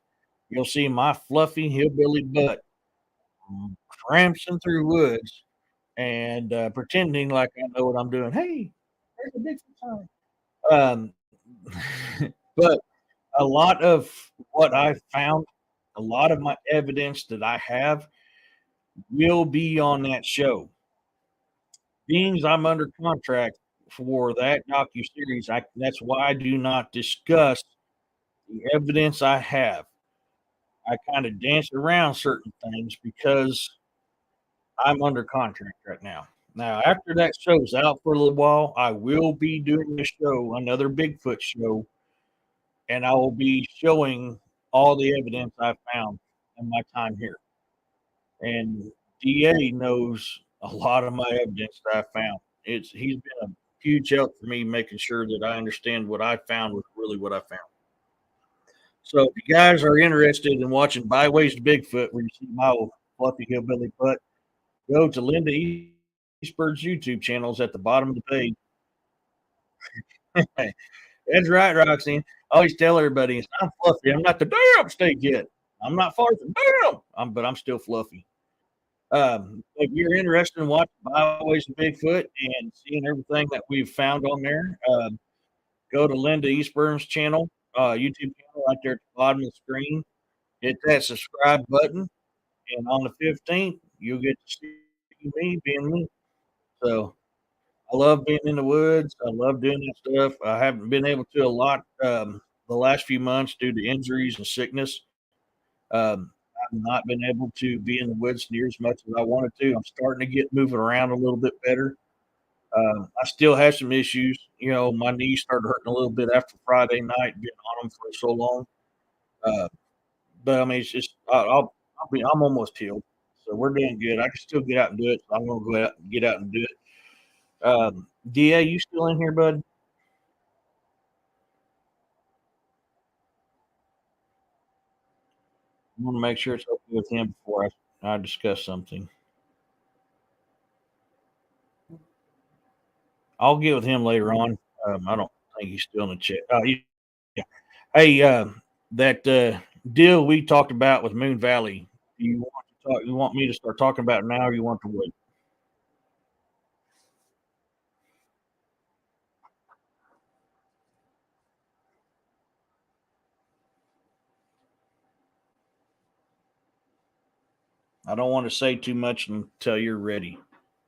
you'll see my fluffy hillbilly butt tramping through woods and pretending like I know what I'm doing. Hey, there's a Bigfoot sign. But a lot of what I found, a lot of my evidence that I have will be on that show. Being I'm under contract for that docu series, that's why I do not discuss the evidence I have. I kind of dance around certain things because I'm under contract right now. Now, after that show's out for a little while, I will be doing a show, another Bigfoot show, and I will be showing all the evidence I found in my time here. And DA knows a lot of my evidence that I found. He's been a huge help for me making sure that I understand what I found was really what I found. So if you guys are interested in watching Byways to Bigfoot, where you see my old fluffy hillbilly butt, go to Linda Eastbird's YouTube channels at the bottom of the page. That's right, Roxanne. I always tell everybody I'm fluffy. I'm not the damn state yet. I'm not far from damn. But I'm still fluffy. If you're interested in watching Byways of Bigfoot and seeing everything that we've found on there, go to Linda Eastburn's channel, YouTube channel right there at the bottom of the screen. Hit that subscribe button, and on the 15th, you'll get to see me being me. So I love being in the woods. I love doing that stuff. I haven't been able to a lot the last few months due to injuries and sickness. I've not been able to be in the woods near as much as I wanted to. I'm starting to get moving around a little bit better. I still have some issues. You know, my knees started hurting a little bit after Friday night, being on them for so long. Uh, but I mean, it's just I'm almost healed, so we're doing good. I can still get out and do it. So I'm gonna go out and get out and do it. Da, you still in here, bud? I want to make sure it's okay with him before I discuss something. I'll get with him later on. I don't think he's still in the chat. Oh, yeah. Hey, that deal we talked about with Moon Valley. Do you want to talk? You want me to start talking about it now, or you want to wait? I don't want to say too much until you're ready.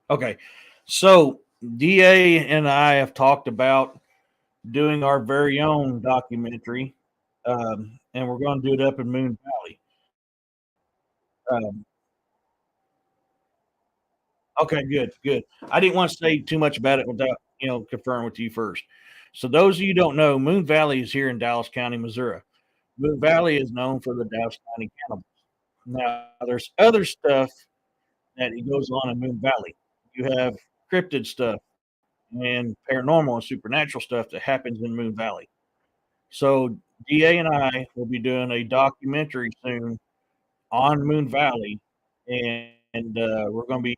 Okay. So Da and I have talked about doing our very own documentary, and we're going to do it up in Moon Valley. Um, okay, good, good. I didn't want to say too much about it without confirming with you first. So those of you who don't know, Moon Valley is here in Dallas County, Missouri. Moon Valley is known for the Dallas County cannibals. Now, there's other stuff that goes on in Moon Valley. You have cryptid stuff and paranormal and supernatural stuff that happens in Moon Valley. So DA and I will be doing a documentary soon on Moon Valley, and we're going to be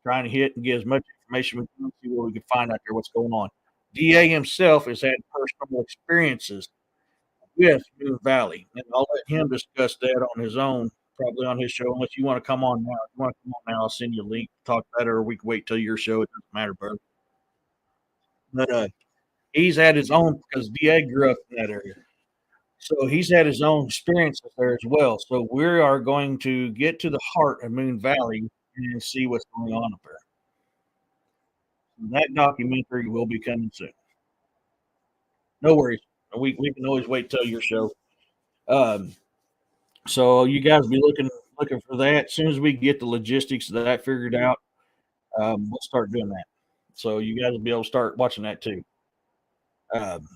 trying to hit and get as much information we can, see what we can find out there, what's going on. DA himself has had personal experiences with Moon Valley, and I'll let him discuss that on his own, probably on his show. Unless you want to come on now, if you want to come on now, I'll send you a link. Talk about it, or we can wait till your show. It doesn't matter, bro. But he's had his own because Da grew up in that area. So he's had his own experiences there as well. So we are going to get to the heart of Moon Valley and see what's going on up there. That documentary will be coming soon. No worries. We can always wait till your show. Um, so you guys be looking for that. As soon as we get the logistics of that figured out, we'll start doing that. So you guys will be able to start watching that too. Um,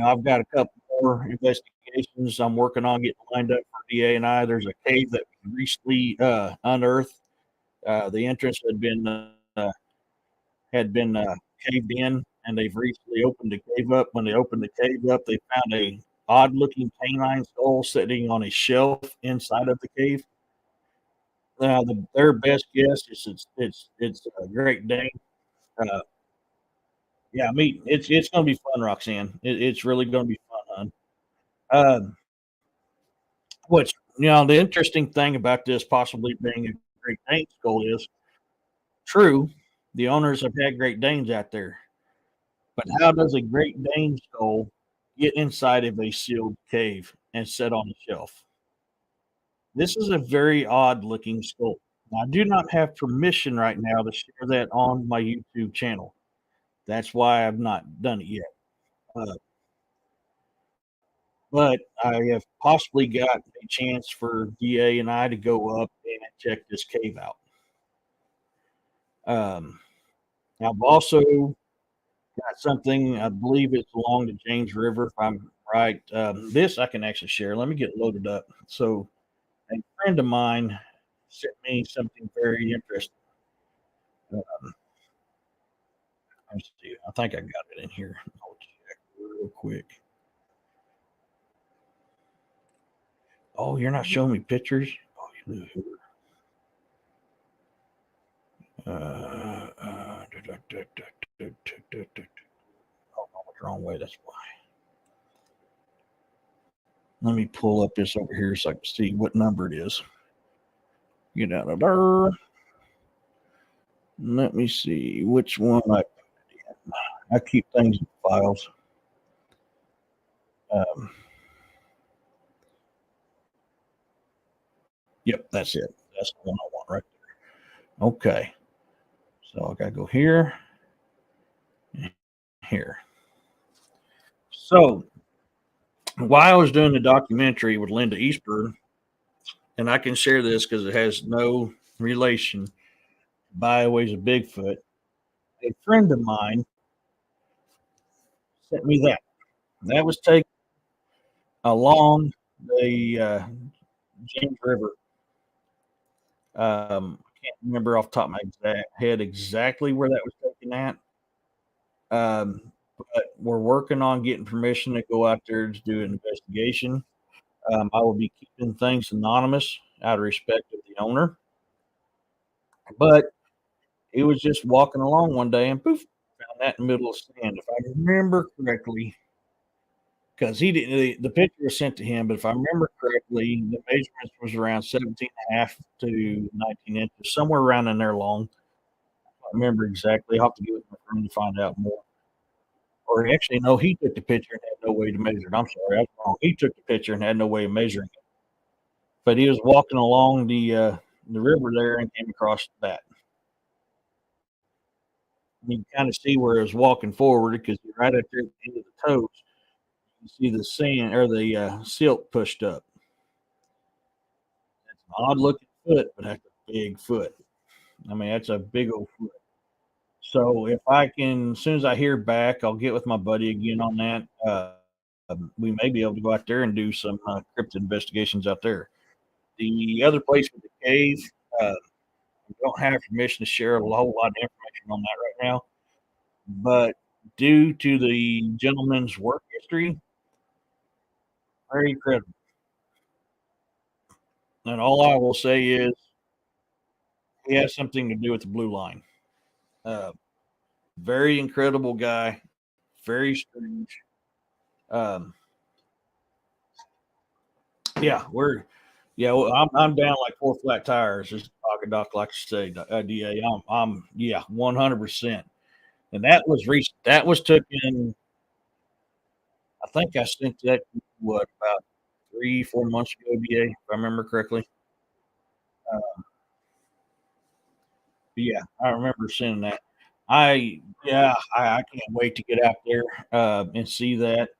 I've got a couple more investigations I'm working on getting lined up for DA and I. There's a cave that we recently unearthed. The entrance had been caved in, and they've recently opened the cave up. When they opened the cave up, they found a odd-looking canine skull sitting on a shelf inside of the cave. Their best guess is it's a Great Dane. Uh, yeah, it's going to be fun, Roxanne. It's really going to be fun, hon. Which the interesting thing about this possibly being a Great Dane skull is true. The owners have had Great Danes out there, but how does a Great Dane skull get inside of a sealed cave and sit on a shelf? This is a very odd looking skull. I do not have permission right now to share that on my YouTube channel. That's why I've not done it yet. Uh, but I have possibly got a chance for DA and I to go up and check this cave out. Um, I've also got something, I believe it's along the James River, if I'm right. This I can actually share. Let me get loaded up. So, a friend of mine sent me something very interesting. Let's see. I think I got it in here. I'll check real quick. Oh, you're not showing me pictures? Oh, oh, I went the wrong way. That's why. Let me pull up this over here so I can see what number it is. Get out of there. Let me see which one I keep things in files. Um, yep, that's it. That's the one I want right there. Okay. So I gotta go here, here. So while I was doing the documentary with Linda Eastburn, and I can share this because it has no relation. Byways of Bigfoot. A friend of mine sent me that. That was taken along the James River. I can't remember off the top of my exact head exactly where that was taken at. But we're working on getting permission to go out there to do an investigation. I will be keeping things anonymous out of respect of the owner. But he was just walking along one day and poof, found that in the middle of sand. If I remember correctly, because he didn't, the picture was sent to him, but if I remember correctly, the measurements was around 17 and a half to 19 inches, somewhere around in there long. I don't remember exactly. I'll have to get with my friend to find out more. Or actually, no, he took the picture and had no way to measure it. I'm sorry, I was wrong. He took the picture and had no way of measuring it. But he was walking along the river there and came across that. You can kind of see where it was walking forward because right up there at the end of the toes, you see the sand or the silt pushed up. It's an odd looking foot, but that's a big foot. I mean, that's a big old foot. So if I can, as soon as I hear back, I'll get with my buddy again on that. We may be able to go out there and do some cryptid investigations out there. The other place with the cave, we don't have permission to share a whole lot of information on that right now. But due to the gentleman's work history, very credible. And all I will say is he has something to do with the blue line. Uh, very incredible guy, very strange. Um, yeah, yeah, well, I'm down like four flat tires, as Pocket Doc likes to say. DA, yeah, 100%. And that was recent. That was taken. I think I sent that what about 3 4 months ago, DA, if I remember correctly. Yeah, I remember seeing that. Yeah, I can't wait to get out there and see that.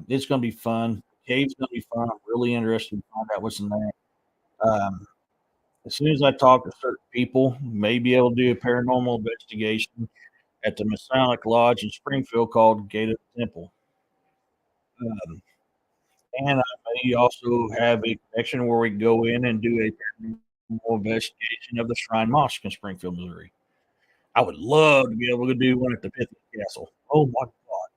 It's going to be fun. Cave's going to be fun. I'm really interested to find out what's in there. Um, as soon as I talk to certain people, may be able to do a paranormal investigation at the Masonic Lodge in Springfield called Gate of the Temple. Um, and I may also have a connection where we can go in and do a paranormal investigation of the Shrine Mosque in Springfield, Missouri. I would love to be able to do one at the Pythian Castle. Oh my god!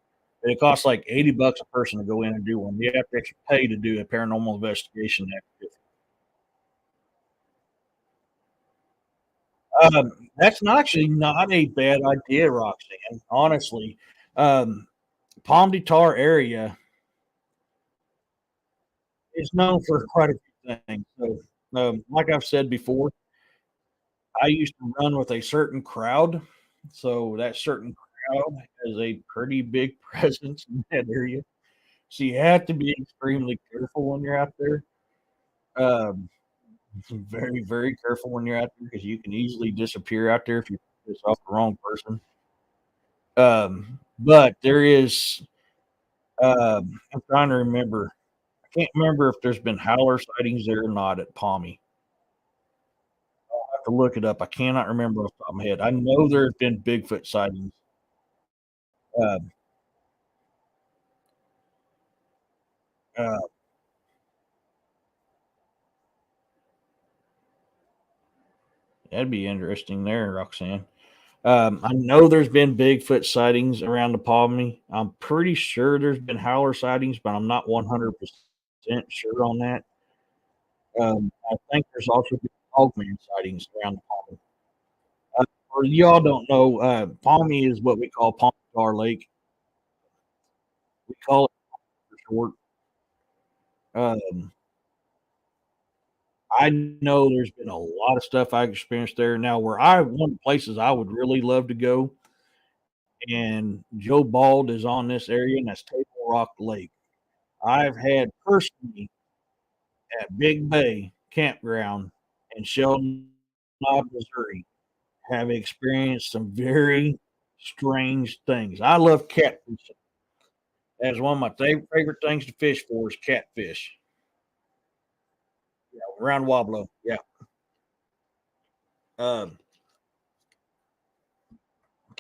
It costs like $80 a person to go in and do one. You have to actually pay to do a paranormal investigation at Pythian. That's not actually not a bad idea, Roxanne. Honestly, um, Palm de Tar area is known for quite a few things. So, like I've said before, I used to run with a certain crowd. So that certain crowd has a pretty big presence in that area. So you have to be extremely careful when you're out there. Um, very, very careful when you're out there because you can easily disappear out there if you piss off the wrong person. But there is, I'm trying to remember. I can't remember if there's been howler sightings there or not at Palmy. I have to look it up. I cannot remember off the top of my head. I know there have been Bigfoot sightings. Um, uh, that'd be interesting there, Roxanne. I know there's been Bigfoot sightings around the Palmy. I'm pretty sure there's been howler sightings, but I'm not 100% sure on that. I think there's also been dogman sightings around the Palmy. For y'all don't know, Palmy is what we call Palm Star Lake. We call it for short. Um, I know there's been a lot of stuff I've experienced there. Now, one of the places I would really love to go, and Joe Bald is on this area, and that's Table Rock Lake. I've had personally at Big Bay Campground in Sheldon, Missouri, have experienced some very strange things. I love catfishing. That's one of my favorite things to fish for is catfish. around Wablo. Yeah. Um,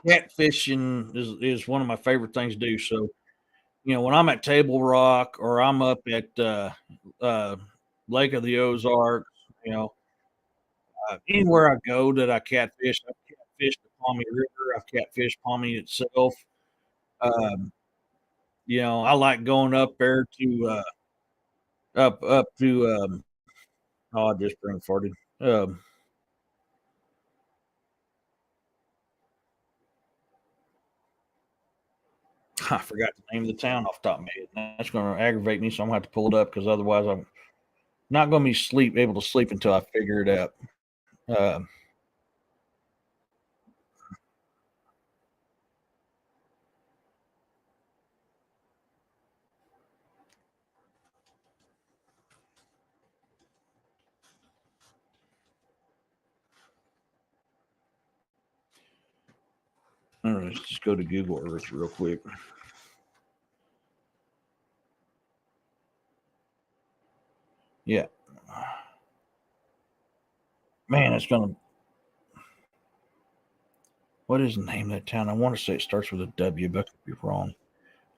Catfishing is one of my favorite things to do. So, when I'm at Table Rock or I'm up at uh, Lake of the Ozarks, you know, anywhere I go that I catfish, I've catfished the Pawnee River, I've catfished Pawnee itself. Um, I like going up there to up to oh, I just brain farted. Um, I forgot the name of the town off the top of my head. That's going to aggravate me, so I'm going to have to pull it up because otherwise I'm not going to be able to sleep until I figure it out. Um, all right, let's just go to Google Earth real quick. Yeah, man, it's going to. What is the name of that town? I want to say it starts with a W, but I could be wrong.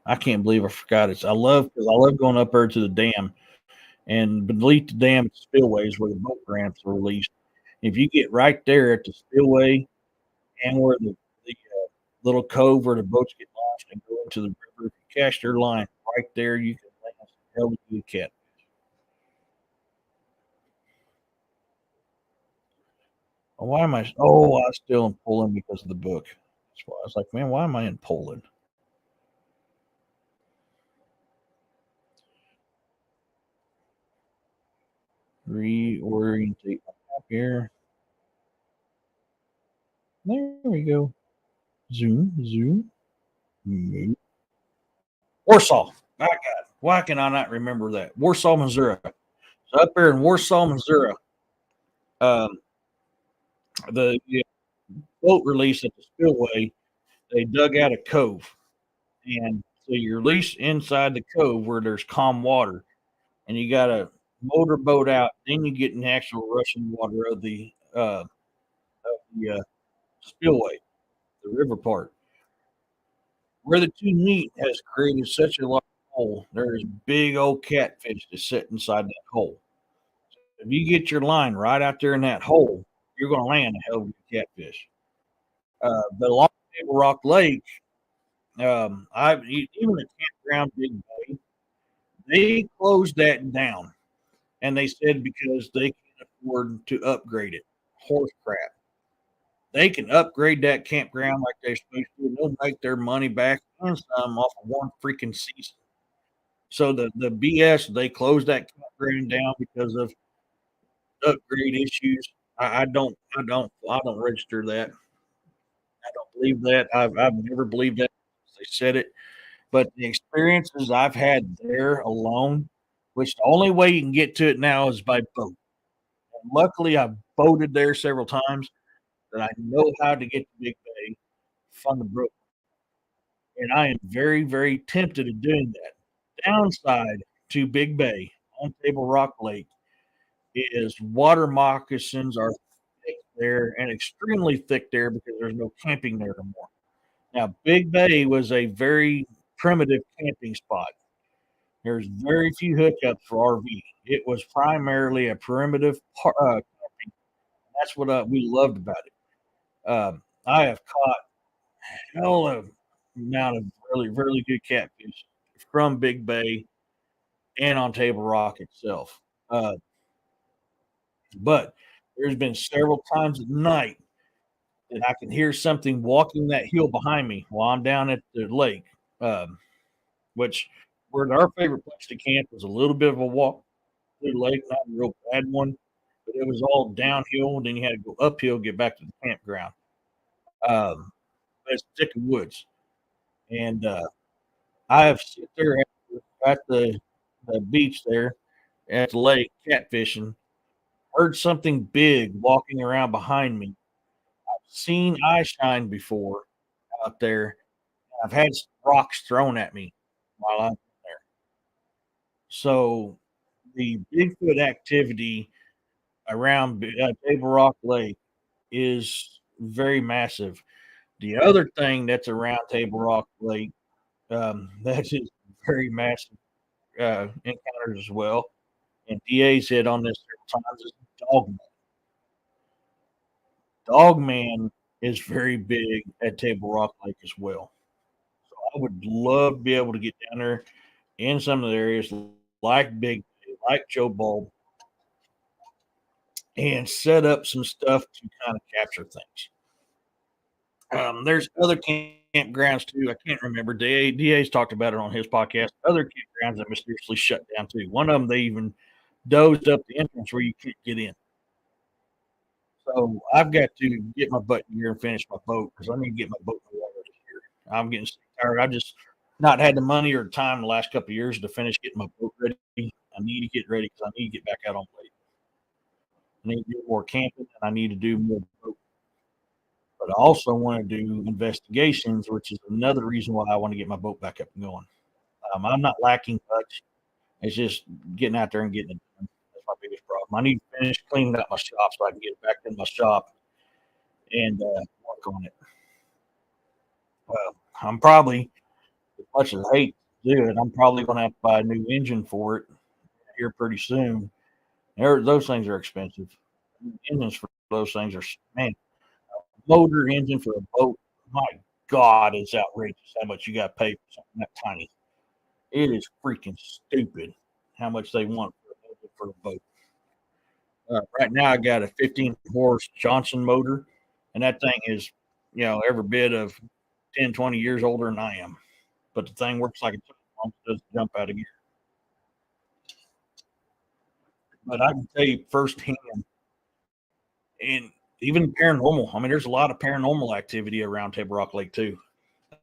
I can't believe I forgot it. I love going up there to the dam and beneath the dam spillways where the boat ramps are released. If you get right there at the spillway and where the little cove where the boats get launched and go into the river, if you cast your line right there, you can land some hell of a good cat. Why am I? Oh, I still am pulling because of the book. That's why I was like, man, why am I in Poland? Reorientate my map here. There we go. Zoom, zoom, move. Warsaw. My God, why can I not remember that? Warsaw, Missouri. So up there in Warsaw, Missouri, um, the boat release at the spillway, they dug out a cove, and so you're released inside the cove where there's calm water, and you got to motor boat out. Then you get in the actual rushing water of the spillway, the river part. Where the two meet has created such a large hole. There's big old catfish that sit inside that hole. If you get your line right out there in that hole, you're going to land a hell of a catfish. But along Table Rock Lake, even the campground Big Bay, they closed that down, and they said because they can't afford to upgrade it. Horse crap. They can upgrade that campground like they're supposed to, and they'll make their money back and some off of one freaking season. So the BS they closed that campground down because of upgrade issues. I don't register that. I don't believe that. I've never believed that. They said it, but the experiences I've had there alone, which the only way you can get to it now is by boat. And luckily, I've boated there several times, that I know how to get to Big Bay from the brook, and I am very, very tempted of doing that. Downside to Big Bay on Table Rock Lake is water moccasins are thick there and extremely thick there because there's no camping there anymore. Now, Big Bay was a very primitive camping spot. There's very few hookups for RV. It was primarily a primitive camping. That's what we loved about it. I have caught hell of amount of really, really good catfish from Big Bay and on Table Rock itself. But there's been several times at night that I can hear something walking that hill behind me while I'm down at the lake, um, which where our favorite place to camp was a little bit of a walk through the lake, not a real bad one, but it was all downhill. Then you had to go uphill to get back to the campground. But it's thick of woods, and I have sit there at the beach there at the lake catfishing, heard something big walking around behind me, seen eye shine before out there. I've had rocks thrown at me while I'm there. So the Bigfoot activity, around Table Rock Lake is very massive. The other thing that's around Table Rock Lake, that is very massive encounters as well. And DA's hit on this several times is Dogman. Dogman is very big at Table Rock Lake as well. So I would love to be able to get down there in some of the areas like Big Bay, like Joe Bulb, and set up some stuff to kind of capture things. There's other campgrounds too. I can't remember. DA's talked about it on his podcast. Other campgrounds that mysteriously shut down too. One of them they even dozed up the entrance where you can't get in. So I've got to get my butt in here and finish my boat because I need to get my boat in the water this year. I'm getting sick tired. I just not had the money or time the last couple of years to finish getting my boat ready. I need to get ready because I need to get back out on lake. I need to do more camping and I need to do more boat. But I also want to do investigations, which is another reason why I want to get my boat back up and going. I'm not lacking much. It's just getting out there and getting it done. That's my biggest problem. I need to finish cleaning up my shop so I can get back in my shop and work on it. I'm probably, as much as I hate to do it, I'm probably going to have to buy a new engine for it here pretty soon. Those things are expensive. Engines for those things are, man, motor engine for a boat. My God, it's outrageous how much you got to pay for something that tiny. It is freaking stupid how much they want for a boat. Right now, I got a 15 horse Johnson motor, and that thing is, every bit of 10, 20 years older than I am. But the thing works like a bomb, doesn't jump out of gear. But I can tell you firsthand, and even paranormal. I mean, there's a lot of paranormal activity around Table Rock Lake too,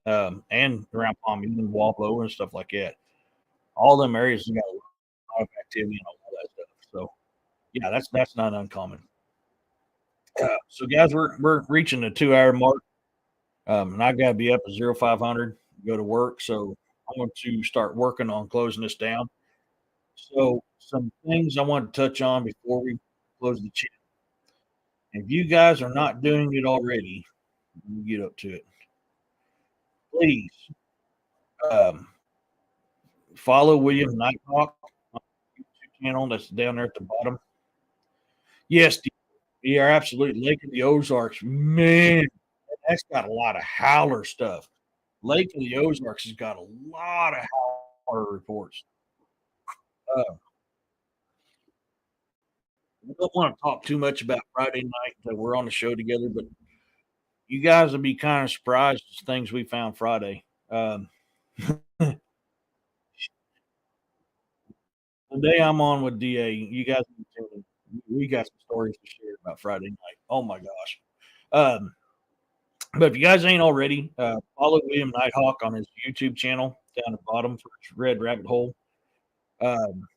and around Palm Beach and Walpo and stuff like that. All them areas have got a lot of activity and all that stuff. So yeah, that's not uncommon. So guys, we're reaching the 2 hour mark, and I got to be up at 0500 go to work. So I'm going to start working on closing this down. So some things I want to touch on before we close the chat. If you guys are not doing it already, you get up to it. Please um, follow William Nighthawk on the YouTube channel that's down there at the bottom. Yes, yeah, absolutely. Lake of the Ozarks, man, that's got a lot of howler stuff. Lake of the Ozarks has got a lot of howler reports. Uh, we don't want to talk too much about Friday night that we're on the show together, but you guys will be kind of surprised at things we found Friday. The day I'm on with DA, you guys, we got some stories to share about Friday night. Oh my gosh! Um, but if you guys ain't already, follow William Nighthawk on his YouTube channel down at the bottom for his Red Rabbit Hole. Um,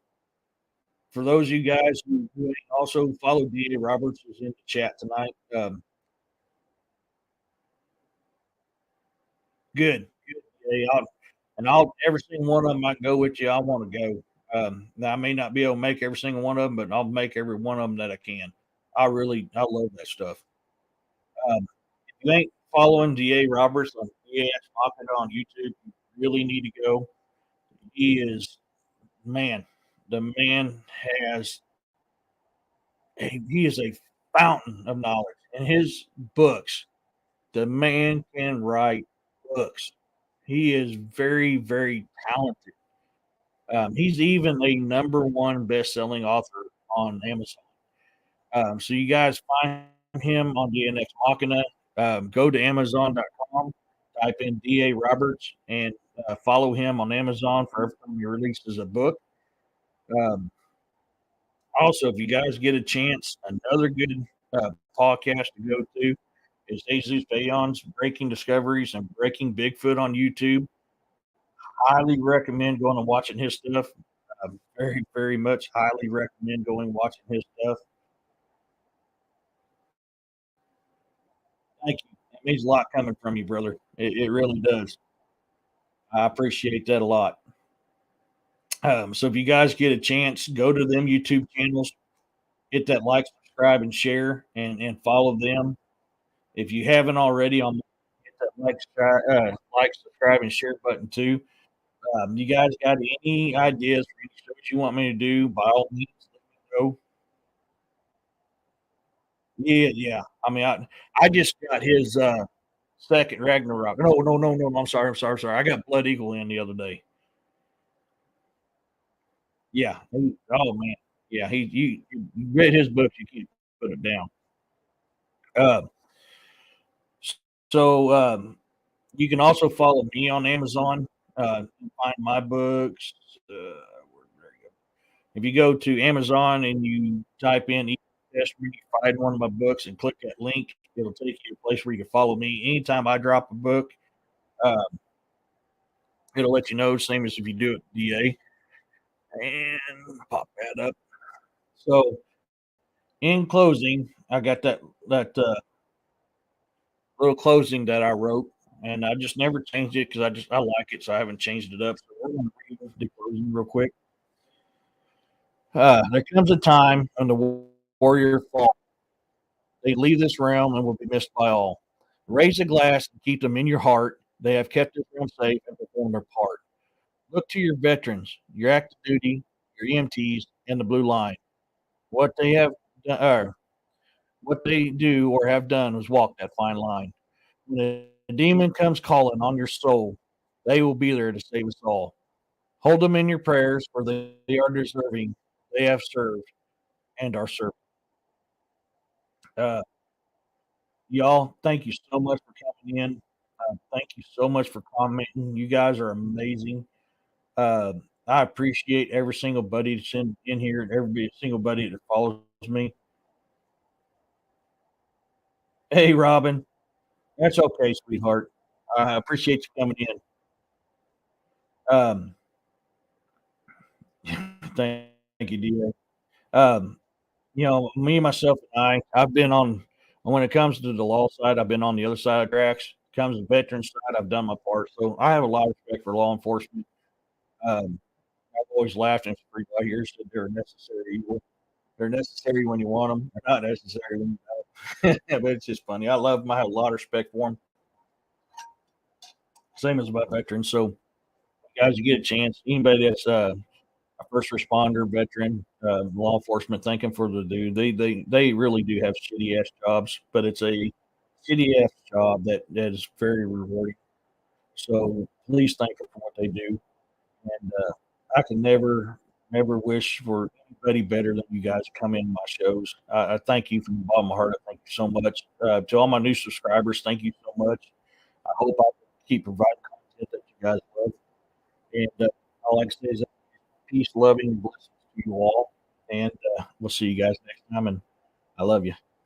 for those of you guys who also follow DA Roberts, who's in the chat tonight. Good. Yeah, I'll every single one of them I can go with you. I want to go. Now I may not be able to make every single one of them, but I'll make every one of them that I can. I love that stuff. If you ain't following DA Roberts on DAX Machina on YouTube, you really need to go. He is man, the man has he is a fountain of knowledge. In his books, the man can write books. He is very, very talented. He's even a number one best-selling author on Amazon. So you guys find him on DNX Machina. Go to Amazon.com, type in DA Roberts, and follow him on Amazon for every time he releases a book. Um, Also, if you guys get a chance, another good podcast to go to is Jesus Bayon's Breaking Discoveries and Breaking Bigfoot on YouTube. Highly recommend going and watching his stuff. Very, very much highly recommend going and watching his stuff. Thank you. It means a lot coming from you, brother. It really does. I appreciate that a lot. So if you guys get a chance, go to them YouTube channels, hit that like, subscribe, and share, and follow them. If you haven't already, hit that like, subscribe, and share button too. You guys got any ideas for any shows you want me to do? By all means, let me know. Yeah, yeah. I mean, I just got his second Ragnarok. No, no, no, no. I'm sorry. I got Blood Eagle in the other day. Yeah. Oh man. Yeah. You read his books. You can't put it down. Uh, so you can also follow me on Amazon. You can find my books. There you go. If you go to Amazon and you type in East Testament, you find one of my books and click that link. It'll take you to a place where you can follow me. Anytime I drop a book, uh, it'll let you know, same as if you do it DA. And pop that up. So, in closing, I got that little closing that I wrote, and I just never changed it because I like it, so I haven't changed it up. So we're gonna read the closing real quick. There comes a time when the warrior falls. They leave this realm and will be missed by all. Raise a glass and keep them in your heart. They have kept this realm safe and performed their part. Look to your veterans, your active duty, your EMTs, and the blue line. What they have done, or what they do or have done is walk that fine line. When a demon comes calling on your soul, they will be there to save us all. Hold them in your prayers, for they are deserving. They have served and are serving. Uh, y'all, thank you so much for coming in. Thank you so much for commenting. You guys are amazing. Uh, I appreciate every single buddy that's in here and every single buddy that follows me. Hey, Robin, that's okay, sweetheart. I appreciate you coming in. Um, thank you, dear. Um, me, myself, and I've been on when it comes to the law side, I've been on the other side of the tracks. Comes to the veteran side, I've done my part. So I have a lot of respect for law enforcement. Um, I've always laughed and freaked out here said they're a necessary evil. They're necessary when you want them. They're not necessary when you don't. But it's just funny. I love them. I have a lot of respect for them. Same as about veterans. So, guys, you get a chance. Anybody that's a first responder, veteran, law enforcement, thank them for the dude. They really do have shitty ass jobs, but it's a shitty ass job that is very rewarding. So please thank them for what they do. And I can never wish for anybody better than you guys come in my shows. I thank you from the bottom of my heart. I thank you so much. To all my new subscribers, thank you so much. I hope I can keep providing content that you guys love. And all I can say is peace, loving, blessings to you all. And we'll see you guys next time. And I love you.